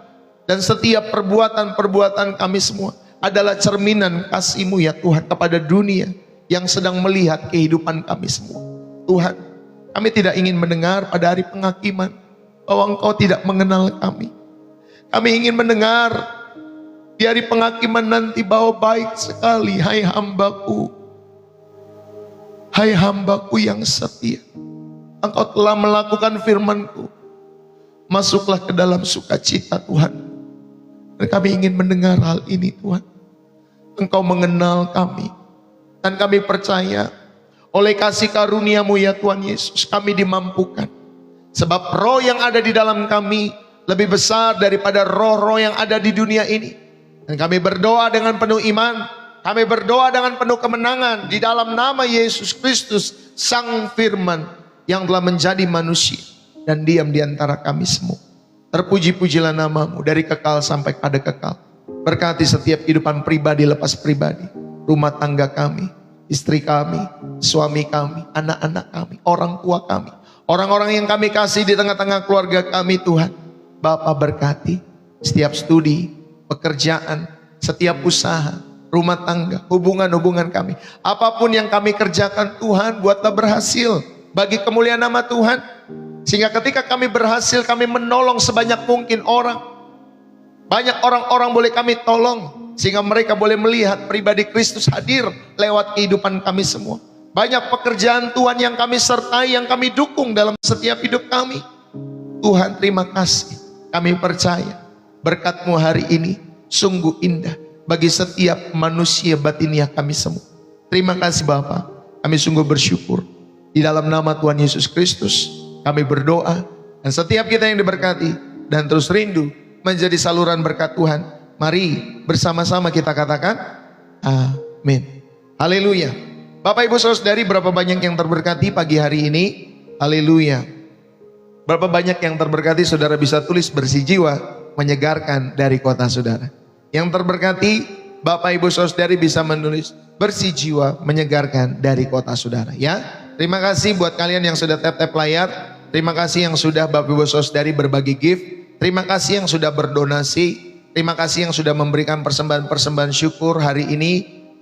dan setiap perbuatan-perbuatan kami semua adalah cerminan kasih-Mu ya Tuhan kepada dunia yang sedang melihat kehidupan kami semua. Tuhan, kami tidak ingin mendengar pada hari penghakiman bahwa Engkau tidak mengenal kami. Kami ingin mendengar di Di hari penghakiman nanti bahwa baik sekali, hai hambaku yang setia. Engkau telah melakukan firman-Ku. Masuklah ke dalam sukacita Tuhan. Dan kami ingin mendengar hal ini Tuhan. Engkau mengenal kami. Dan kami percaya oleh kasih karunia-Mu ya Tuhan Yesus, kami dimampukan. Sebab roh yang ada di dalam kami lebih besar daripada roh-roh yang ada di dunia ini. Dan kami berdoa dengan penuh iman, kami berdoa dengan penuh kemenangan di dalam nama Yesus Kristus, Sang Firman yang telah menjadi manusia dan diam di antara kami semua. Terpuji-pujilah nama-Mu dari kekal sampai pada kekal. Berkati setiap kehidupan pribadi lepas pribadi, rumah tangga kami, istri kami, suami kami, anak-anak kami, orang tua kami, orang-orang yang kami kasih di tengah-tengah keluarga kami Tuhan. Bapa berkati setiap studi, pekerjaan, setiap usaha, rumah tangga, hubungan-hubungan kami. Apapun yang kami kerjakan Tuhan, buatlah berhasil bagi kemuliaan nama Tuhan. Sehingga ketika kami berhasil, kami menolong sebanyak mungkin orang. Banyak orang-orang boleh kami tolong, sehingga mereka boleh melihat pribadi Kristus hadir lewat kehidupan kami semua. Banyak pekerjaan Tuhan yang kami sertai, yang kami dukung dalam setiap hidup kami. Tuhan terima kasih, kami percaya berkat-Mu hari ini sungguh indah bagi setiap manusia batiniah kami semua. Terima kasih Bapa, kami sungguh bersyukur. Di dalam nama Tuhan Yesus Kristus kami berdoa, dan setiap kita yang diberkati dan terus rindu menjadi saluran berkat Tuhan, mari bersama-sama kita katakan amin. Haleluya. Bapak Ibu Saudari, berapa banyak yang terberkati pagi hari ini? Haleluya. Berapa banyak yang terberkati? Saudara bisa tulis bersih jiwa menyegarkan dari kota saudara. Yang terberkati Bapak Ibu Saudari bisa menulis bersih jiwa menyegarkan dari kota saudara ya. Terima kasih buat kalian yang sudah tap-tap layar. Terima kasih yang sudah Bapak Ibu Saudari berbagi gift. Terima kasih yang sudah berdonasi. Terima kasih yang sudah memberikan persembahan-persembahan syukur hari ini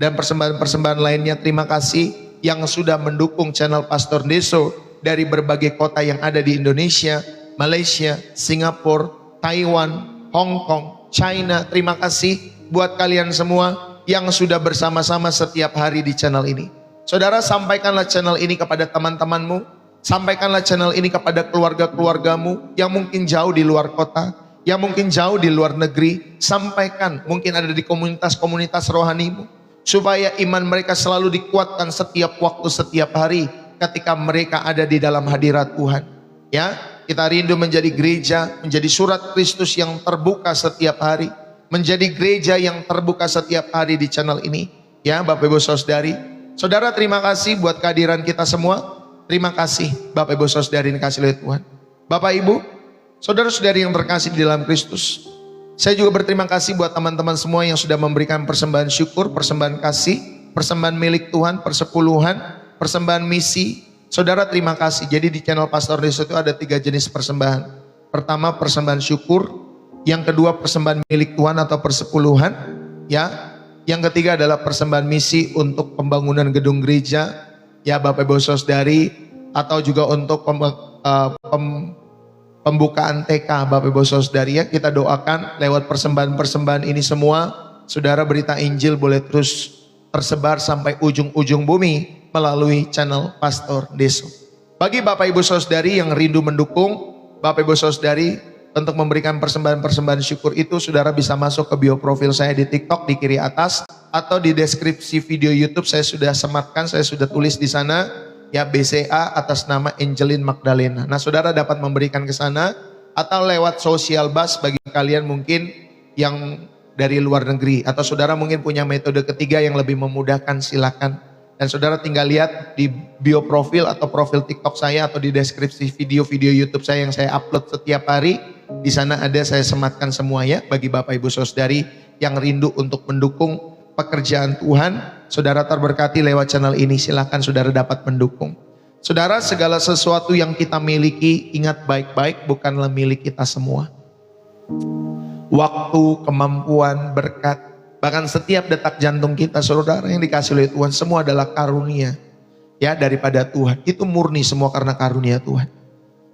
dan persembahan-persembahan lainnya. Terima kasih yang sudah mendukung channel Pastor Deso dari berbagai kota yang ada di Indonesia, Malaysia, Singapura, Taiwan, Hong Kong, China. Terima kasih buat kalian semua yang sudah bersama-sama setiap hari di channel ini. Saudara, sampaikanlah channel ini kepada teman-temanmu, sampaikanlah channel ini kepada keluarga-keluargamu yang mungkin jauh di luar kota, yang mungkin jauh di luar negeri. Sampaikan, mungkin ada di komunitas-komunitas rohanimu, supaya iman mereka selalu dikuatkan setiap waktu, setiap hari ketika mereka ada di dalam hadirat Tuhan. Ya, kita rindu menjadi gereja, menjadi surat Kristus yang terbuka setiap hari, menjadi gereja yang terbuka setiap hari di channel ini. Ya, Bapak Ibu Saudari, saudara, terima kasih buat kehadiran kita semua. Terima kasih Bapak Ibu Saudari yang dikasihi oleh Tuhan. Bapak Ibu, saudara-saudari yang terkasih di dalam Kristus, saya juga berterima kasih buat teman-teman semua yang sudah memberikan persembahan syukur, persembahan kasih, persembahan milik Tuhan, persepuluhan, persembahan misi. Saudara, terima kasih. Jadi di channel Pastor Deso itu ada 3 jenis persembahan. Pertama, persembahan syukur. Yang kedua, persembahan milik Tuhan atau persepuluhan. Ya. Yang ketiga adalah persembahan misi untuk pembangunan gedung gereja. Ya, Bapak Ibu Saudari, atau juga untuk pembukaan TK Bapak Ibu Saudari ya. Kita doakan lewat persembahan-persembahan ini semua, saudara, berita Injil boleh terus tersebar sampai ujung-ujung bumi melalui channel Pastor Deso. Bagi Bapak Ibu Saudari yang rindu mendukung Bapak Ibu Saudari untuk memberikan persembahan-persembahan syukur itu, saudara bisa masuk ke bio profil saya di TikTok di kiri atas, atau di deskripsi video YouTube saya sudah sematkan, saya sudah tulis di sana ya, BCA atas nama Angelin Magdalena. Nah, saudara dapat memberikan ke sana, atau lewat social bus bagi kalian mungkin yang dari luar negeri, atau saudara mungkin punya metode ketiga yang lebih memudahkan, silakan. Dan saudara tinggal lihat di bio profil atau profil TikTok saya, atau di deskripsi video-video YouTube saya yang saya upload setiap hari. Di sana ada, saya sematkan semua ya, bagi Bapak Ibu Saudari yang rindu untuk mendukung pekerjaan Tuhan. Saudara terberkati lewat channel ini, silakan saudara dapat mendukung. Saudara, segala sesuatu yang kita miliki, ingat baik-baik, bukanlah milik kita semua. Waktu, kemampuan, berkat, bahkan setiap detak jantung kita, saudara, yang dikasih oleh Tuhan, semua adalah karunia ya daripada Tuhan. Itu murni semua karena karunia Tuhan.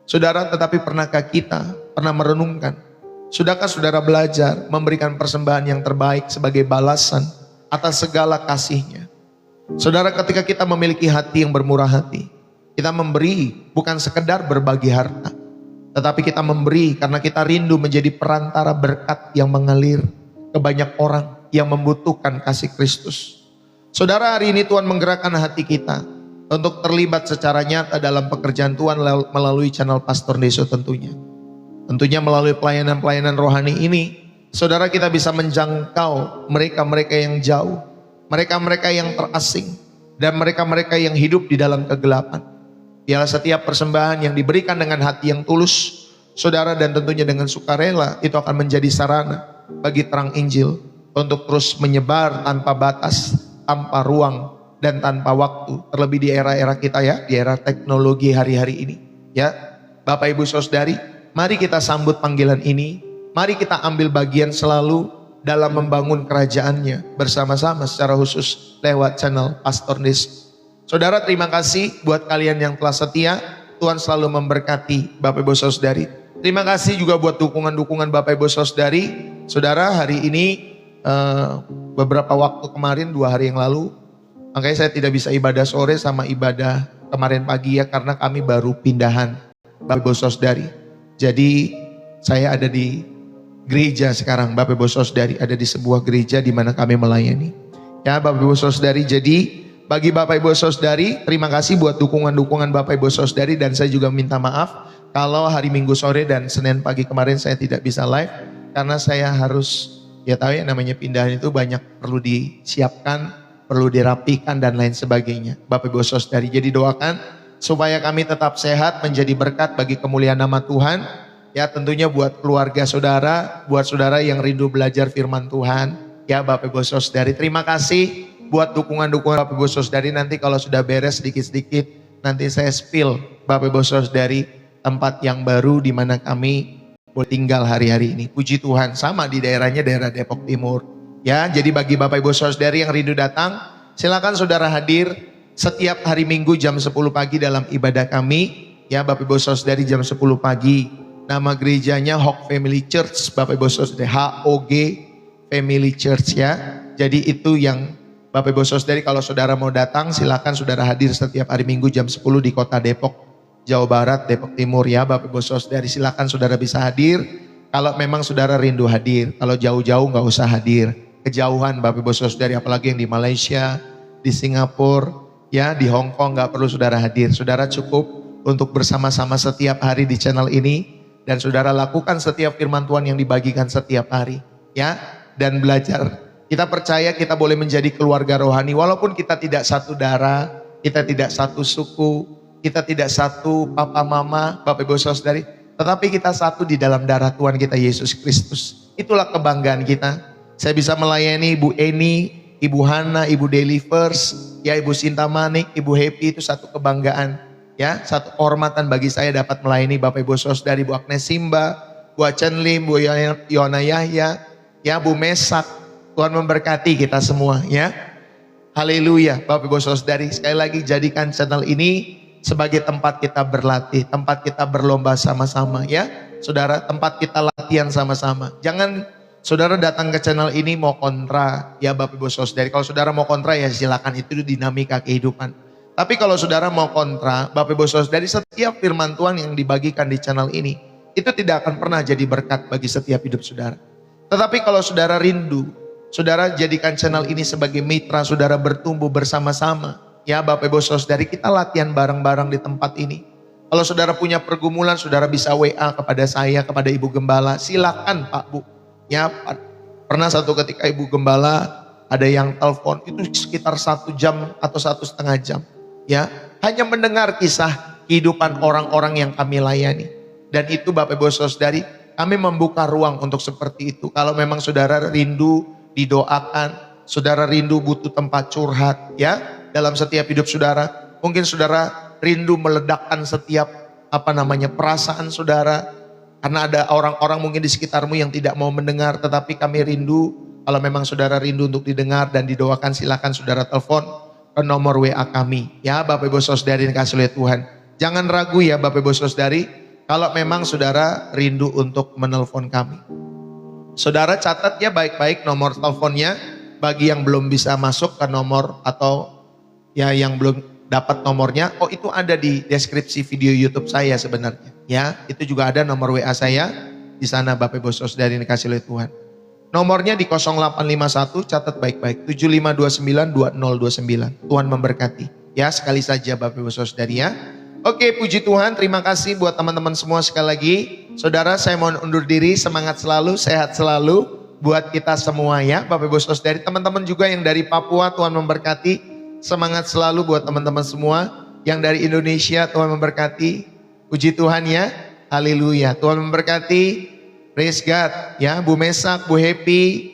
Saudara, tetapi pernahkah kita pernah merenungkan Sudahkah saudara belajar memberikan persembahan yang terbaik sebagai balasan atas segala kasih-Nya? Saudara, ketika kita memiliki hati yang bermurah hati, kita memberi bukan sekedar berbagi harta, tetapi kita memberi karena kita rindu menjadi perantara berkat yang mengalir ke banyak orang yang membutuhkan kasih Kristus. Saudara, hari ini Tuhan menggerakkan hati kita untuk terlibat secara nyata dalam pekerjaan Tuhan melalui channel Pastor Deso tentunya. Tentunya melalui pelayanan-pelayanan rohani ini, saudara, kita bisa menjangkau mereka-mereka yang jauh, mereka-mereka yang terasing, dan mereka-mereka yang hidup di dalam kegelapan. Biarlah setiap persembahan yang diberikan dengan hati yang tulus, saudara, dan tentunya dengan sukarela, itu akan menjadi sarana bagi terang Injil untuk terus menyebar tanpa batas, tanpa ruang, dan tanpa waktu. Terlebih di era-era kita ya, di era teknologi hari-hari ini. Ya, Bapak Ibu Saudari, mari kita sambut panggilan ini. Mari kita ambil bagian selalu dalam membangun kerajaannya bersama-sama secara khusus lewat channel Pastor Deso. Saudara, terima kasih buat kalian yang telah setia. Tuhan selalu memberkati Bapak Ibu Saudari. Terima kasih juga buat dukungan-dukungan Bapak Ibu Saudari. Saudara, hari ini beberapa waktu kemarin, 2 hari yang lalu, makanya saya tidak bisa ibadah sore sama ibadah kemarin pagi ya, karena kami baru pindahan Bapak Ibu Saudari. Jadi saya ada di gereja sekarang, Bapak Ibu Saudari, ada di sebuah gereja di mana kami melayani. Ya Bapak Ibu Saudari, jadi bagi Bapak Ibu Saudari, terima kasih buat dukungan-dukungan Bapak Ibu Saudari, dan saya juga minta maaf kalau hari Minggu sore dan Senin pagi kemarin saya tidak bisa live, karena saya harus, ya tahu ya namanya pindahan itu banyak perlu disiapkan, perlu dirapikan dan lain sebagainya. Bapak Ibu Saudari, jadi doakan supaya kami tetap sehat, menjadi berkat bagi kemuliaan nama Tuhan. Ya tentunya buat keluarga saudara, buat saudara yang rindu belajar firman Tuhan. Ya Bapak Ibu Saudari, terima kasih buat dukungan-dukungan Bapak Ibu Saudari. Nanti kalau sudah beres sedikit-sedikit, nanti saya spill Bapak Ibu Saudari tempat yang baru di mana kami boleh tinggal hari-hari ini. Puji Tuhan, sama di daerahnya daerah Depok Timur. Ya, jadi bagi Bapak Ibu Saudari yang rindu datang, silakan saudara hadir setiap hari Minggu jam 10 pagi dalam ibadah kami. Ya Bapak Ibu Saudari, jam 10 pagi. Nama gerejanya Hog Family Church, Bapak Ibu Saudari, HOG Family Church ya. Jadi itu yang Bapak Ibu Saudari, kalau saudara mau datang silakan saudara hadir setiap hari Minggu jam 10 di kota Depok, Jawa Barat, Depok Timur ya. Bapak Ibu Saudari, silakan saudara bisa hadir. Kalau memang saudara rindu hadir, kalau jauh-jauh nggak usah hadir. Kejauhan Bapak Ibu Saudari, apalagi yang di Malaysia, di Singapura, ya di Hong Kong, nggak perlu saudara hadir. Saudara cukup untuk bersama-sama setiap hari di channel ini, dan saudara lakukan setiap firman Tuhan yang dibagikan setiap hari ya, dan belajar. Kita percaya kita boleh menjadi keluarga rohani walaupun kita tidak satu darah, kita tidak satu suku, kita tidak satu papa mama Bapak Ibu Saudari, tetapi kita satu di dalam darah Tuhan kita Yesus Kristus. Itulah kebanggaan kita. Saya bisa melayani Ibu Eni, Ibu Hana, Ibu Deli First, ya Ibu Sinta Manik, Ibu Happy, itu satu kebanggaan. Ya, satu kehormatan bagi saya dapat melayani Bapak Ibu Saudari, Bu Agnes Simba, Bu Achen Lim, Bu Yona Yahya, ya Bu Mesak. Tuhan memberkati kita semua ya. Haleluya Bapak Ibu Saudari, sekali lagi jadikan channel ini sebagai tempat kita berlatih, tempat kita berlomba sama-sama ya. Saudara, tempat kita latihan sama-sama. Jangan saudara datang ke channel ini mau kontra ya Bapak Ibu Saudari. Kalau saudara mau kontra ya silakan, itu dinamika kehidupan. Tapi kalau saudara mau kontra, Bapak Ibu Saudari, setiap firman Tuhan yang dibagikan di channel ini, itu tidak akan pernah jadi berkat bagi setiap hidup saudara. Tetapi kalau saudara rindu, saudara jadikan channel ini sebagai mitra, saudara bertumbuh bersama-sama. Ya Bapak Ibu Saudari, kita latihan bareng-bareng di tempat ini. Kalau saudara punya pergumulan, saudara bisa WA kepada saya, kepada Ibu Gembala. Silakan Pak Bu. Ya, pernah satu ketika Ibu Gembala ada yang telepon, itu sekitar 1 jam atau 1,5 jam. Ya, hanya mendengar kisah kehidupan orang-orang yang kami layani. Dan itu Bapak Ibu Saudari, kami membuka ruang untuk seperti itu. Kalau memang saudara rindu didoakan, saudara rindu butuh tempat curhat ya dalam setiap hidup saudara. Mungkin saudara rindu meledakkan setiap perasaan saudara, karena ada orang-orang mungkin di sekitarmu yang tidak mau mendengar, tetapi kami rindu. Kalau memang saudara rindu untuk didengar dan didoakan, silakan saudara telepon ke nomor WA kami ya Bapak Ibu Saudari yang kasih oleh Tuhan. Jangan ragu ya Bapak Ibu Saudari, Kalau memang saudara rindu untuk menelpon kami. Saudara catat ya baik-baik nomor teleponnya bagi yang belum bisa masuk ke nomor atau ya yang belum dapat nomornya. Oh, itu ada di deskripsi video YouTube saya sebenarnya. Ya, itu juga ada nomor WA saya di sana Bapak Ibu Saudara yang dikasih oleh Tuhan. Nomornya di 0851, catat baik-baik, 75292029. Tuhan memberkati. Ya, sekali saja Bapak Ibu Saudari ya. Oke, puji Tuhan, terima kasih buat teman-teman semua sekali lagi. Saudara, saya mohon undur diri, semangat selalu, sehat selalu buat kita semua ya. Bapak Ibu Saudari, teman-teman juga yang dari Papua, Tuhan memberkati. Semangat selalu buat teman-teman semua. Yang dari Indonesia, Tuhan memberkati. Puji Tuhan ya, haleluya. Tuhan memberkati. Praise God ya, Bu Mesak, Bu Happy,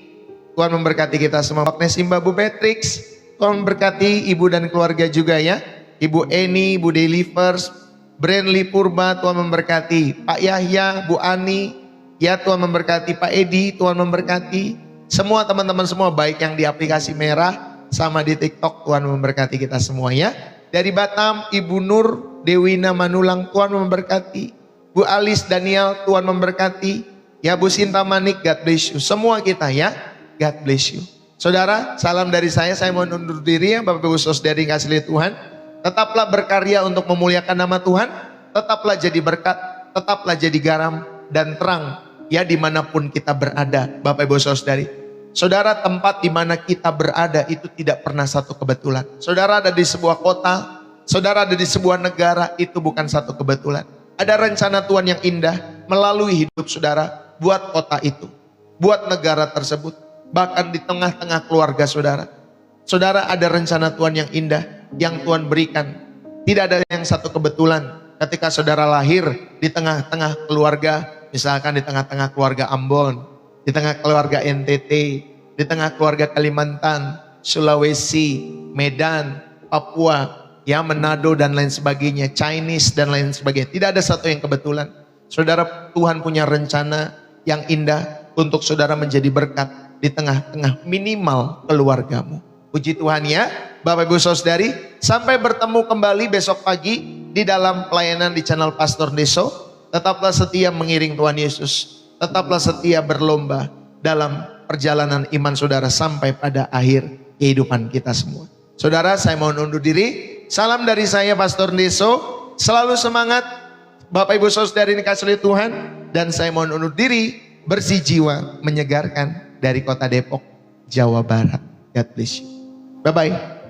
Tuhan memberkati kita semua. Pak Nesimba, Bu Patrix, Tuhan memberkati ibu dan keluarga juga ya. Ibu Eni, Bu Delivers, Brandly Purba, Tuhan memberkati. Pak Yahya, Bu Ani, ya Tuhan memberkati. Pak Edi, Tuhan memberkati. Semua teman-teman semua, baik yang di aplikasi merah sama di TikTok, Tuhan memberkati kita semua ya. Dari Batam, Ibu Nur, Dewina Manulang, Tuhan memberkati. Bu Alis Daniel, Tuhan memberkati. Ya Bu Sinta Manik, God bless you. Semua kita ya, God bless you. Saudara, salam dari saya mohon undur diri ya Bapak Ibu Saudari kasih oleh Tuhan. Tetaplah berkarya untuk memuliakan nama Tuhan. Tetaplah jadi berkat, tetaplah jadi garam dan terang ya dimanapun kita berada Bapak Ibu Saudari. Saudara, tempat dimana kita berada itu tidak pernah satu kebetulan. Saudara ada di sebuah kota, saudara ada di sebuah negara, itu bukan satu kebetulan. Ada rencana Tuhan yang indah melalui hidup saudara. Buat kota itu, buat negara tersebut, bahkan di tengah-tengah keluarga saudara. Saudara, ada rencana Tuhan yang indah yang Tuhan berikan. Tidak ada yang satu kebetulan. Ketika saudara lahir di tengah-tengah keluarga, misalkan di tengah-tengah keluarga Ambon, di tengah keluarga NTT, di tengah keluarga Kalimantan, Sulawesi, Medan, Papua, ya Manado dan lain sebagainya, Chinese dan lain sebagainya. Tidak ada satu yang kebetulan. Saudara, Tuhan punya rencana yang indah untuk saudara menjadi berkat di tengah-tengah minimal keluargamu. Puji Tuhan ya, Bapak Ibu Saudari, sampai bertemu kembali besok pagi di dalam pelayanan di channel Pastor Deso. Tetaplah setia mengiring Tuhan Yesus, tetaplah setia berlomba dalam perjalanan iman saudara sampai pada akhir kehidupan kita semua. Saudara, saya mohon undur diri. Salam dari saya Pastor Deso, selalu semangat Bapak Ibu Saudari yang dikasihi oleh Tuhan. Dan saya mohon undur diri, bersih jiwa, menyegarkan dari kota Depok, Jawa Barat. God bless you. Bye-bye.